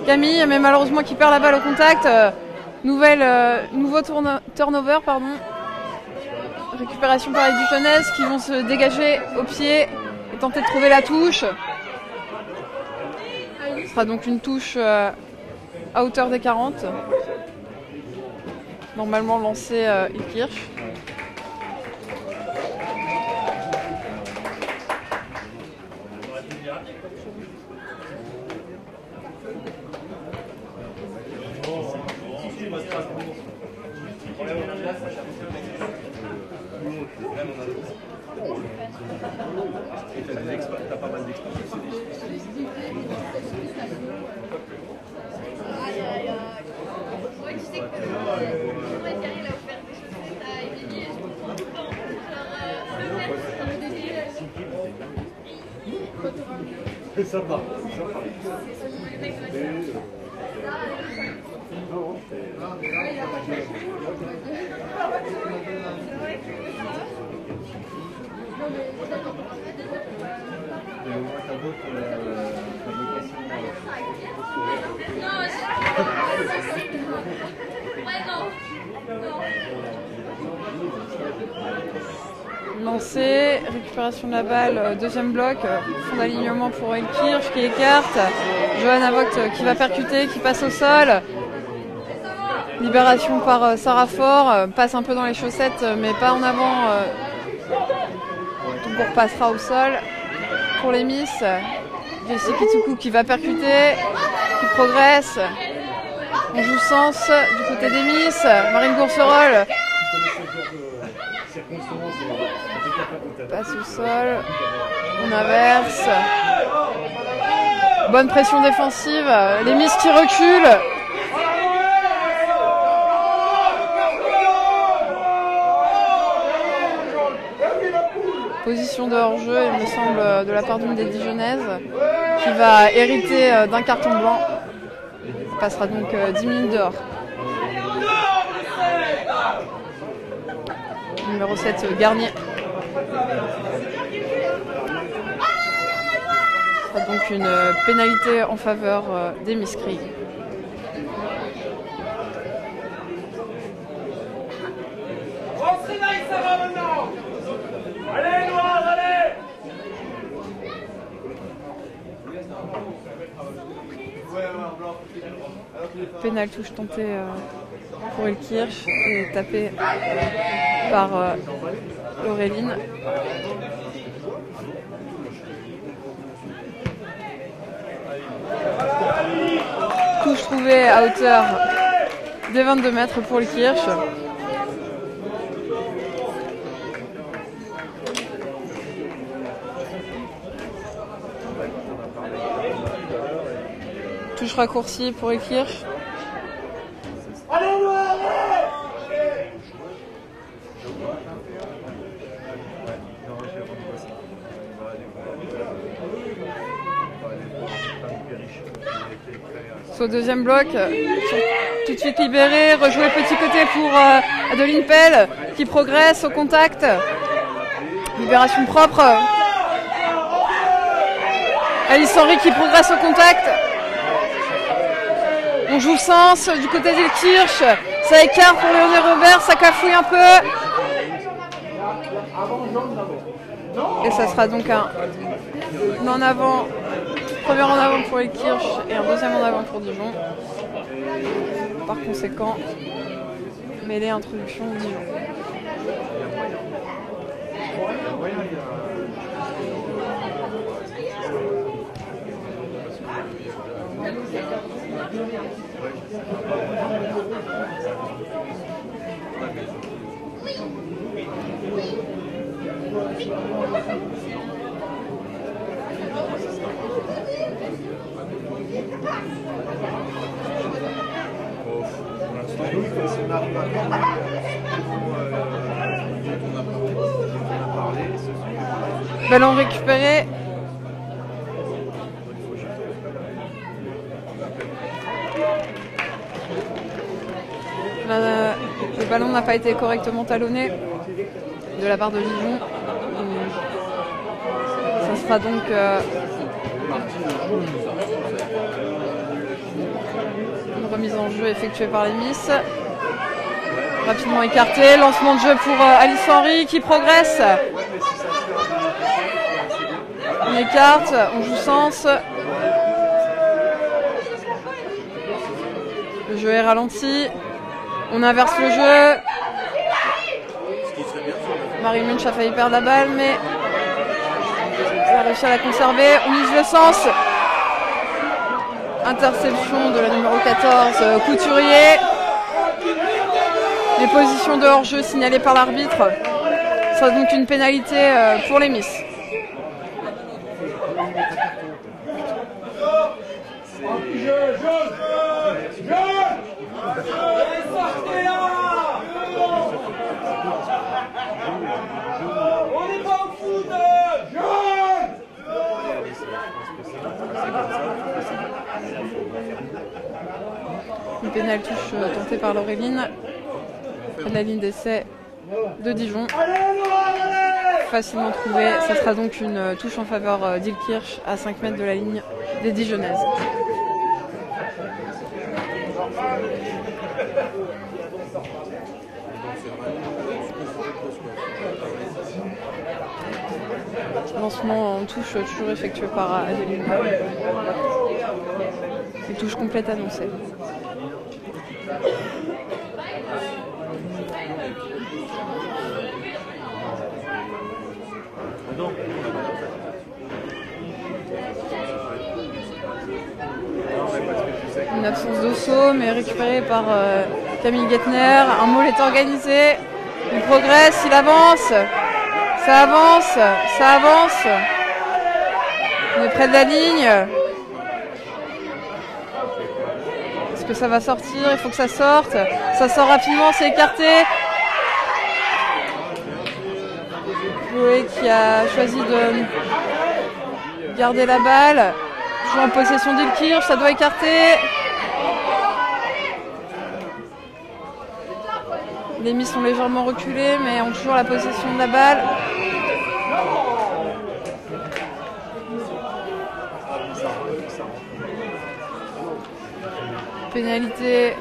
Camille, mais malheureusement qui perd la balle au contact. Nouveau turnover, pardon. Récupération par les Dijonnaises qui vont se dégager au pied et tenter de trouver la touche. Ce sera donc une touche à hauteur des 40. Normalement lancée Ilkirch. T'as pas mal d'expérience. Ouais, tu sais que moi, Thierry, il a offert des chaussettes à Émilie et je trouve tout le temps. Genre, Ça va. Lancé, récupération de la balle, deuxième bloc, fond d'alignement pour Ilkirch qui écarte. Johanna Vogt qui va percuter, qui passe au sol. Libération par Sarah Fort, passe un peu dans les chaussettes mais pas en avant. Tout passera au sol pour les Miss. Jessie Kitsuku qui va percuter, qui progresse. On joue sens du côté des Miss. Marine Gourcerol passe au sol. On inverse. Bonne pression défensive. Les Miss qui reculent. Position de hors-jeu, il me semble, de la part d'une des Dijonnaises, qui va hériter d'un carton blanc. Il passera donc 10 minutes dehors. Numéro 7, Garnier. Ce sera donc une pénalité en faveur des Miss Krieg. Allez, Noir, allez! Pénal touche tentée pour Ilkirch et tapée par Auréline. Touche trouvée à hauteur des 22 mètres pour Ilkirch. Touche raccourcie pour Ilkirch. Allez, Noir, allez! Au deuxième bloc, tout de suite libéré, rejoué petit côté pour Adeline Pell qui progresse au contact. Libération propre. Alice Henry qui progresse au contact. On joue sens du côté d'Ilkirch. Ça écarte pour Léoné Robert, ça cafouille un peu. Et ça sera donc un en avant. Premier en avant pour Ilkirch et un deuxième en avant pour Dijon. Par conséquent, mêlée introduction Dijon. Pour l'instant, on arrive à faire on a parlé, Ballon récupéré. Le ballon n'a pas été correctement talonné de la part de Dijon. Ça sera donc une remise en jeu effectuée par les Miss. Rapidement écarté, lancement de jeu pour Alice Henry qui progresse. On écarte, on joue sens. Le jeu est ralenti. On inverse le jeu. Marie Munch a failli perdre la balle, mais elle a réussi à la conserver. On use le sens. Interception de la numéro 14, Couturier. Les positions de hors-jeu signalées par l'arbitre. Ça sera donc une pénalité pour les Miss. On n'est pas au foot, Une pénale touche tentée par Laureline. La ligne d'essai de Dijon. Facilement trouvée. Ça sera donc une touche en faveur d'Ilkirch à 5 mètres de la ligne des Dijonnaises. Lancement en touche toujours effectué par Adeline. Une touche complète annoncée. Une absence de saut, mais récupérée par Camille Gettner. Un maul est organisé. Il progresse, il avance. Ça avance, ça avance. On est près de la ligne. Est-ce que ça va sortir? Il faut que ça sorte. Ça sort rapidement, c'est écarté. Chloé qui a choisi de garder la balle. Joue en possession d'Ilkirch, ça doit écarter. Les Miss sont légèrement reculés, mais ont toujours la possession de la balle. Pénalité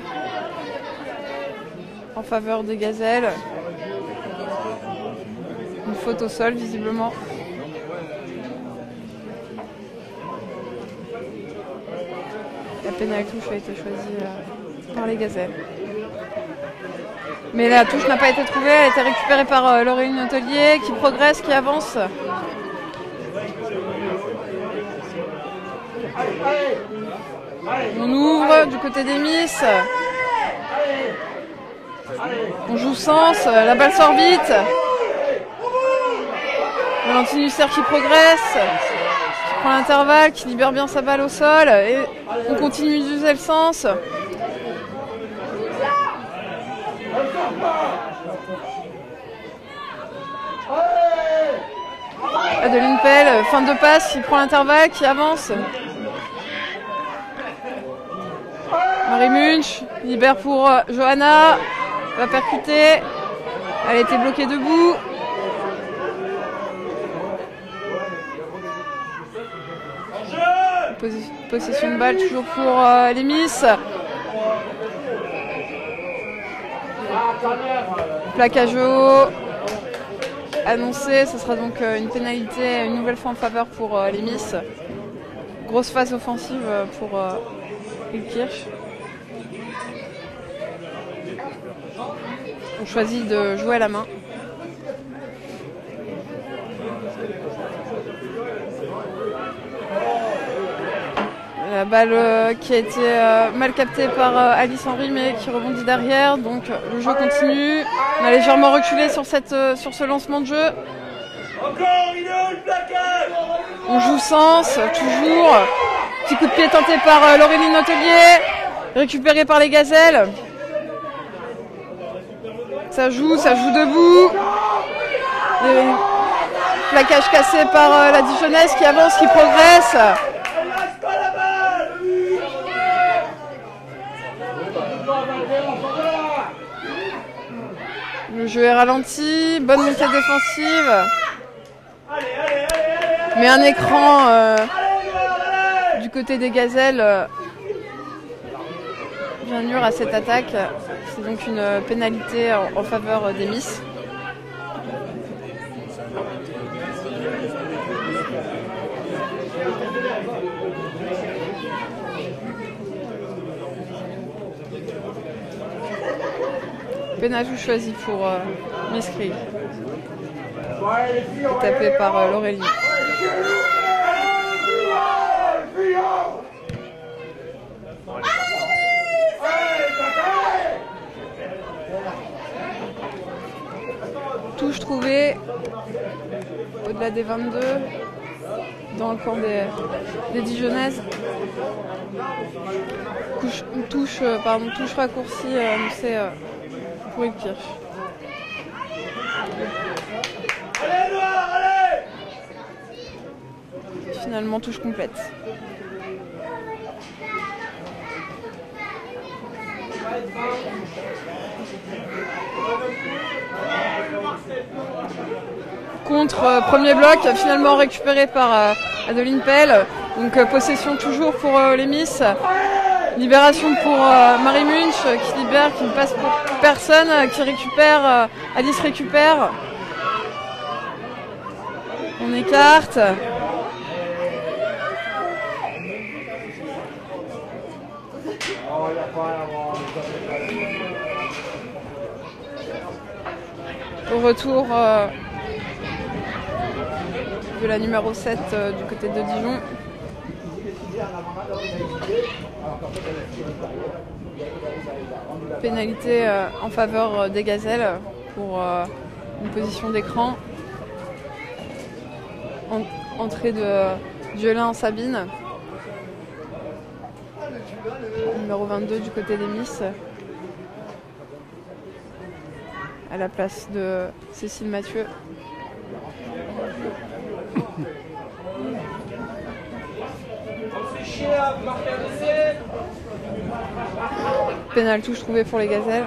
en faveur des Gazelles. Une faute au sol, visiblement. La pénalité touche a été choisie par les Gazelles. Mais la touche n'a pas été trouvée, elle a été récupérée par Laureline Hôtelier qui progresse, qui avance. On ouvre du côté des Miss. On joue sens, la balle sort vite. Valentine Hussert qui progresse, qui prend l'intervalle, qui libère bien sa balle au sol. Et on continue d'user le sens. Adeline Pell, fin de passe, qui prend l'intervalle, qui avance. Marie Munch, libère pour Johanna, va percuter. Elle a été bloquée debout. Possession de balle toujours pour les Miss. Plaquage haut annoncé, ce sera donc une pénalité une nouvelle fois en faveur pour les Miss. Grosse phase offensive pour Ilkirch. On choisit de jouer à la main. La balle qui a été mal captée par Alice Henry mais qui rebondit derrière, donc le jeu continue. On a légèrement reculé sur ce lancement de jeu. On joue sens, toujours. Petit coup de pied tenté par Laureline Hôtelier, récupéré par les Gazelles. Ça joue debout. Et plaquage cassé par la Dijonnaise qui avance, qui progresse. Le jeu est ralenti, bonne montée défensive. Mais un écran du côté des Gazelles bien nuire à cette attaque. C'est donc une pénalité en faveur des Miss. Pénalty choisi pour Miss Krieg. Tapé par Laurélie. Touche trouvée au-delà des 22 dans le camp des Dijonnaises. Touche raccourcie annoncée pour Ilkirch. Finalement, touche complète. Contre premier bloc, finalement récupéré par Adeline Pell. Donc possession toujours pour les Miss. Libération pour Marie Munch qui libère, qui ne passe pour personne, qui récupère. Alice récupère. On écarte. Au retour de la numéro 7 du côté de Dijon. Pénalité en faveur des Gazelles pour une position d'écran. Entrée de Violin Sabine. Numéro 22 du côté des Miss. À la place de Cécile Mathieu. Pénal touche trouvée pour les Gazelles.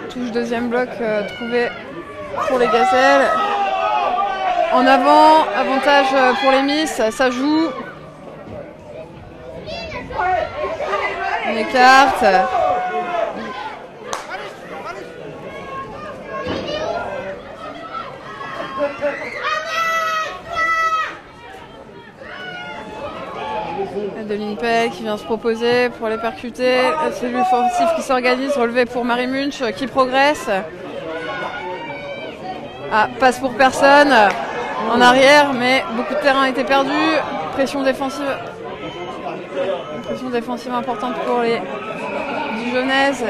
Touche deuxième bloc trouvé pour les Gazelles. En avant, avantage pour les Miss, ça joue. On écarte. Adeline Pell qui vient se proposer pour les percuter. La cellule offensive qui s'organise, relevé pour Marie Munch qui progresse. Ah, passe pour personne en arrière, mais beaucoup de terrain a été perdu. Pression défensive importante pour les Dijonnaises.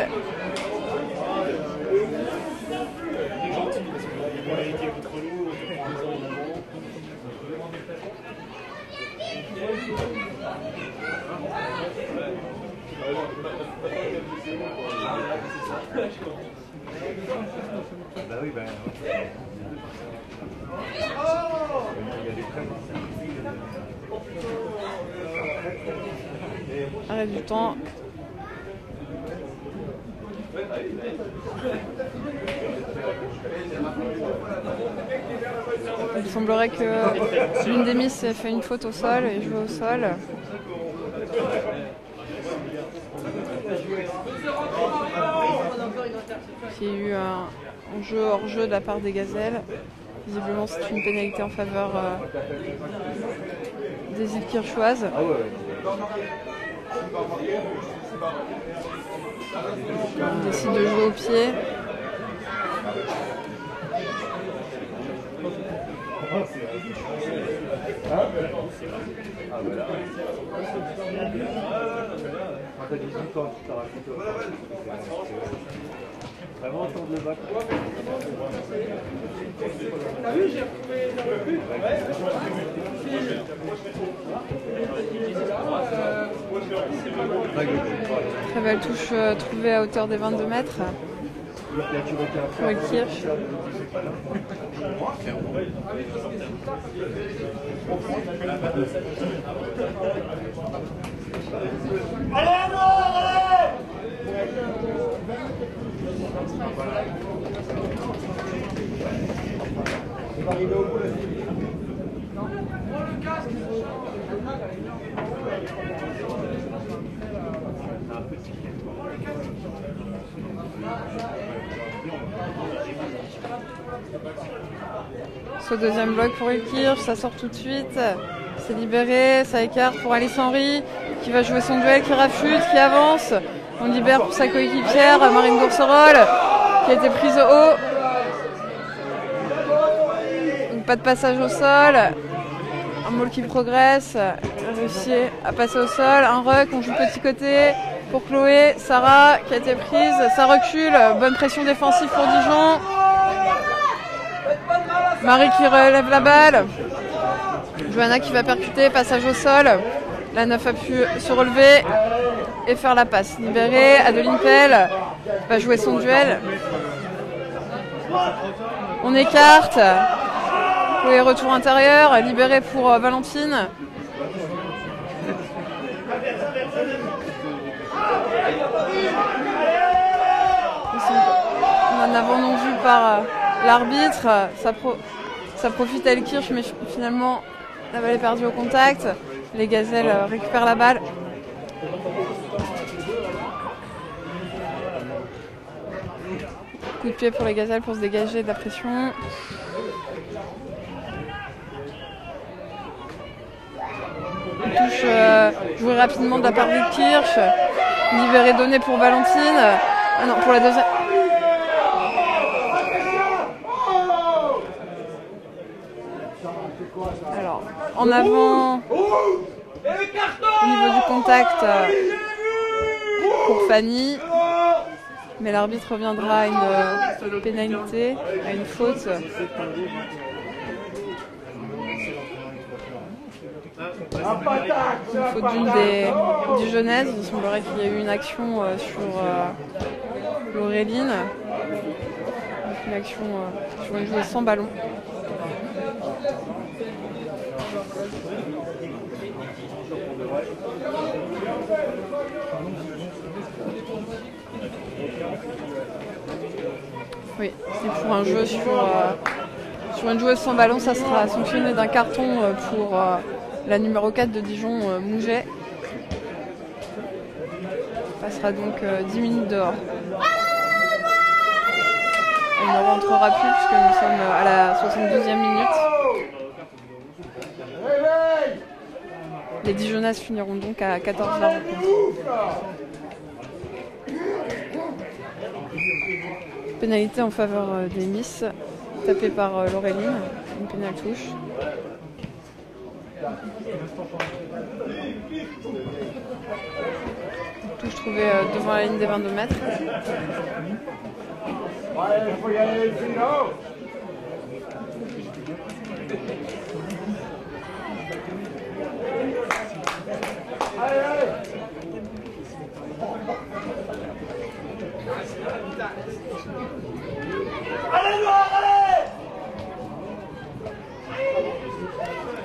Arrêt du temps. Il semblerait que l'une des Miss ait fait une faute au sol et joue au sol. Il y a eu un jeu hors jeu de la part des Gazelles. Visiblement, c'est une pénalité en faveur des Ilkirchoises. On décide de jouer au pied. T'as 18 ans, tu t'as raconté. Vraiment autour de le bac. T'as vu, j'ai retrouvé dans le but. Très belle touche trouvée à hauteur des 22 mètres. Pour le Kirsch. Ce deuxième bloc pour le Kirsch, ça sort tout de suite. C'est libéré, ça écarte pour Alice Henry qui va jouer son duel, qui rafute, qui avance. On libère pour sa coéquipière Marine Gourcerol qui a été prise au haut. Donc pas de passage au sol. Un maul qui progresse. Réussi à passer au sol. Un ruck, on joue petit côté pour Chloé. Sarah qui a été prise. Ça recule. Bonne pression défensive pour Dijon. Marie qui relève la balle. Johanna qui va percuter. Passage au sol. La 9 a pu se relever et faire la passe. Libérée, Adeline Pell va jouer son duel. On écarte. Chloé retour intérieur. Libérée pour Valentine. En abandon vu par l'arbitre. Ça profite à Elkirch, mais finalement la balle est perdue au contact. Les gazelles récupèrent la balle. Coup de pied pour les gazelles pour se dégager de la pression. Une touche jouée rapidement de la part d'Elkirch. Libérée donnée pour Valentine. Ah non, pour la deuxième. Alors, en avant, au niveau du contact pour Fanny, mais l'arbitre reviendra à une pénalité, à une faute. Une faute d'une des Dijonnaises. Il semblerait qu'il y ait eu une action sur Laureline. Une action sur une joueuse sans ballon. Oui, c'est pour un jeu sur une joueuse sans ballon, ça sera sanctionné d'un carton pour la numéro 4 de Dijon, Mouget. Passera donc 10 minutes dehors. On ne rentrera plus puisque nous sommes à la 72e minute. Les Dijonnaises finiront donc à 14 la rencontre. Pénalité en faveur des Miss, tapée par Laureline, une pénale touche. Touche trouvée devant la ligne des 22 mètres.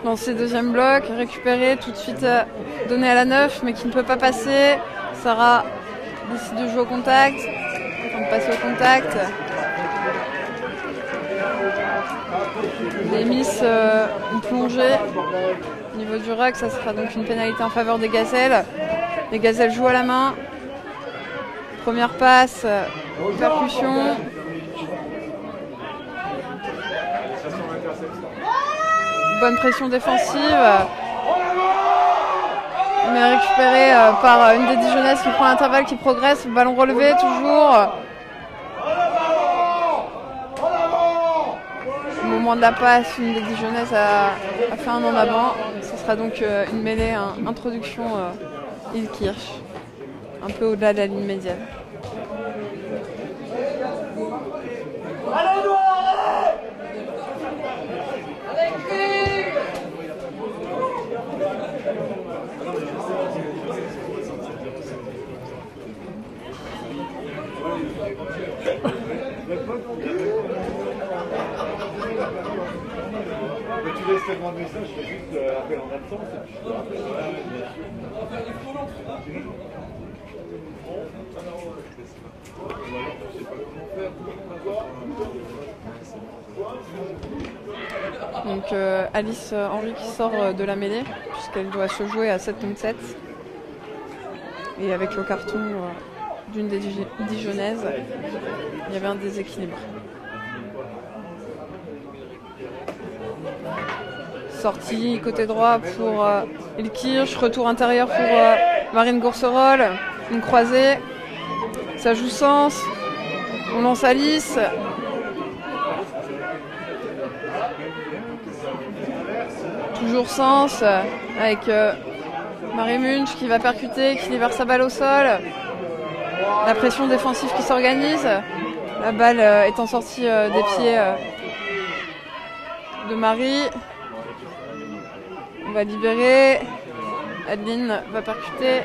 Dans ces deuxième bloc, récupéré, tout de suite donné à la 9, mais qui ne peut pas passer. Sarah décide de jouer au contact, de passer au contact. Les Miss ont plongé. Au niveau du ruck, ça sera donc une pénalité en faveur des gazelles. Les gazelles jouent à la main. Première passe, percussion. Bonne pression défensive. Mais récupérée par une des Dijonnaises qui prend l'intervalle, qui progresse. Ballon relevé toujours. Au moment moment de la passe, une des Dijonnaises a fait un en avant. Ce sera donc une mêlée, introduction Ilkirch, un peu au-delà de la ligne médiane. Tu laisses tellement de messages, je fais juste appel en absence et puis je te rappelle. Donc Alice Henry qui sort de la mêlée puisqu'elle doit se jouer à 7-7 et avec le carton d'une des Dijonnaises, il y avait un déséquilibre. Sortie côté droit pour Ilkirch, retour intérieur pour Marine Gourcerol, une croisée, ça joue sens, on lance Alice. Toujours sens avec Marie Munch qui va percuter, qui libère sa balle au sol. La pression défensive qui s'organise. La balle étant sortie des pieds de Marie. On va libérer. Adeline va percuter.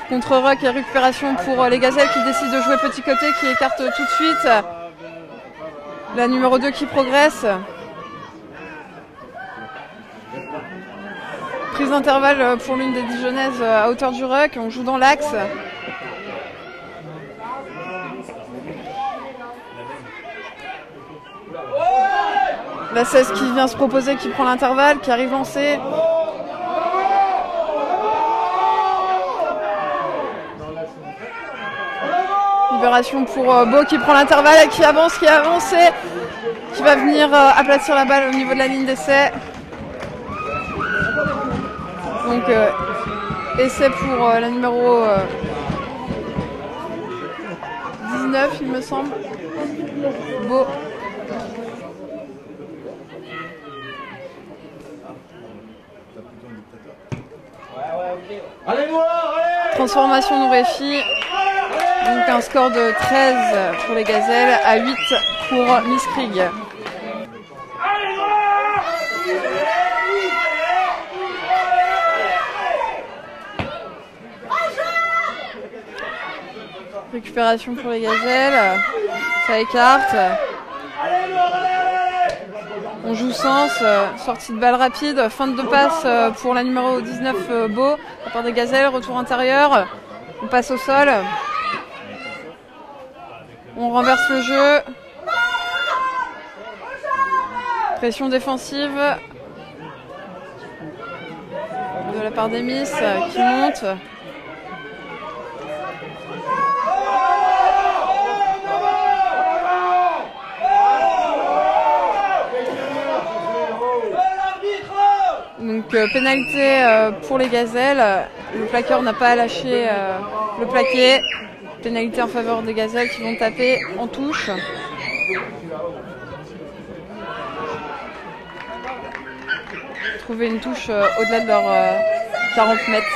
Contre-rock et récupération pour les Gazelles qui décident de jouer petit côté, qui écarte tout de suite. La numéro 2 qui progresse. Prise d'intervalle pour l'une des Dijonnaises à hauteur du ruck. On joue dans l'axe. La 16 qui vient se proposer, qui prend l'intervalle, qui arrive lancée. Libération pour Beau qui prend l'intervalle et qui avance, qui est avancé, qui va venir aplatir la balle au niveau de la ligne d'essai. Donc essai pour la numéro 19 il me semble. Beau. Transformation Nouréfi. Donc un score de 13 pour les Gazelles à 8 pour Miss Krieg. Récupération pour les Gazelles, ça écarte. On joue sens, sortie de balle rapide, fin de passe pour la numéro 19 Beau, à part des Gazelles, retour intérieur. On passe au sol. On renverse le jeu. Pression défensive de la part des Miss qui montent. Donc pénalité pour les Gazelles. Le plaqueur n'a pas lâché le plaqué. Pénalité en faveur des Gazelles qui vont taper en touche. Trouver une touche au-delà de leurs 40 mètres.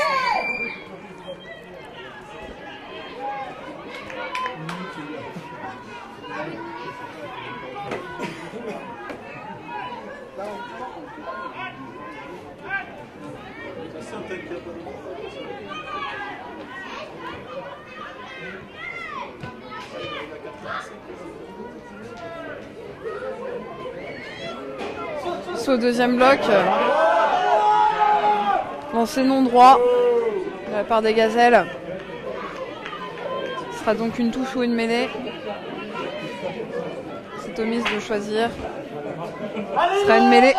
Au deuxième bloc, lancé non droit de la part des Gazelles. Ce sera donc une touche ou une mêlée. C'est aux Miss de choisir. Ce sera une mêlée.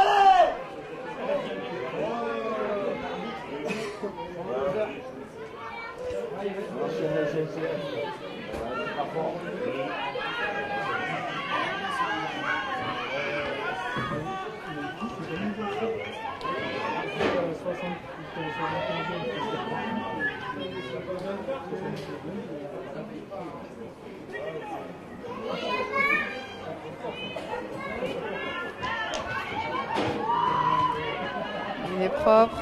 propre.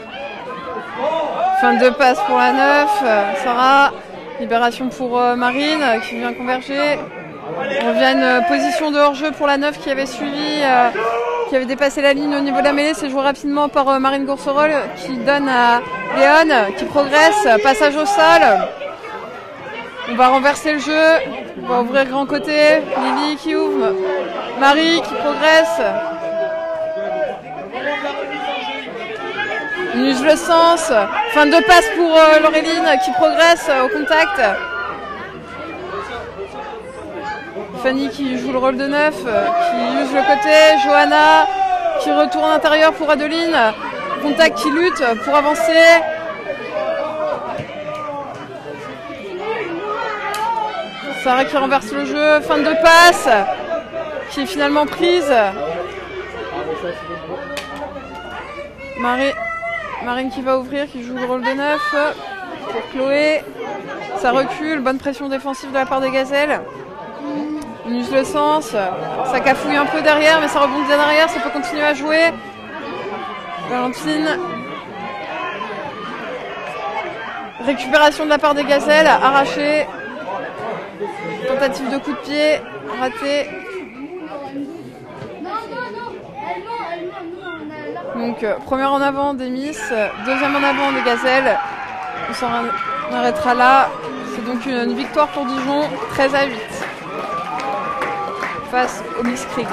Fin de passe pour la 9. Sarah. Libération pour Marine qui vient converger. On revient à une position de hors-jeu pour la 9 qui avait suivi, qui avait dépassé la ligne au niveau de la mêlée. C'est joué rapidement par Marine Gourcerol qui donne à Léon qui progresse. Passage au sol. On va renverser le jeu. On va ouvrir grand côté. Lily qui ouvre. Marie qui progresse. On use le sens. Fin de passe pour Laureline qui progresse au contact. Fanny qui joue le rôle de 9, qui use le côté. Johanna qui retourne intérieur pour Adeline. Contact qui lutte pour avancer. Sarah qui renverse le jeu. Fin de passe qui est finalement prise. Marine qui va ouvrir, qui joue le rôle de 9 pour Chloé. Ça recule, bonne pression défensive de la part des gazelles. On use le sens, ça cafouille un peu derrière, mais ça rebondit derrière, ça peut continuer à jouer. Valentine. Récupération de la part des gazelles, arrachée. Tentative de coup de pied, ratée. Donc première en avant des Miss, deuxième en avant des gazelles. On s'en arrêtera là. C'est donc une victoire pour Dijon, 13-8 face aux Miss Krieg.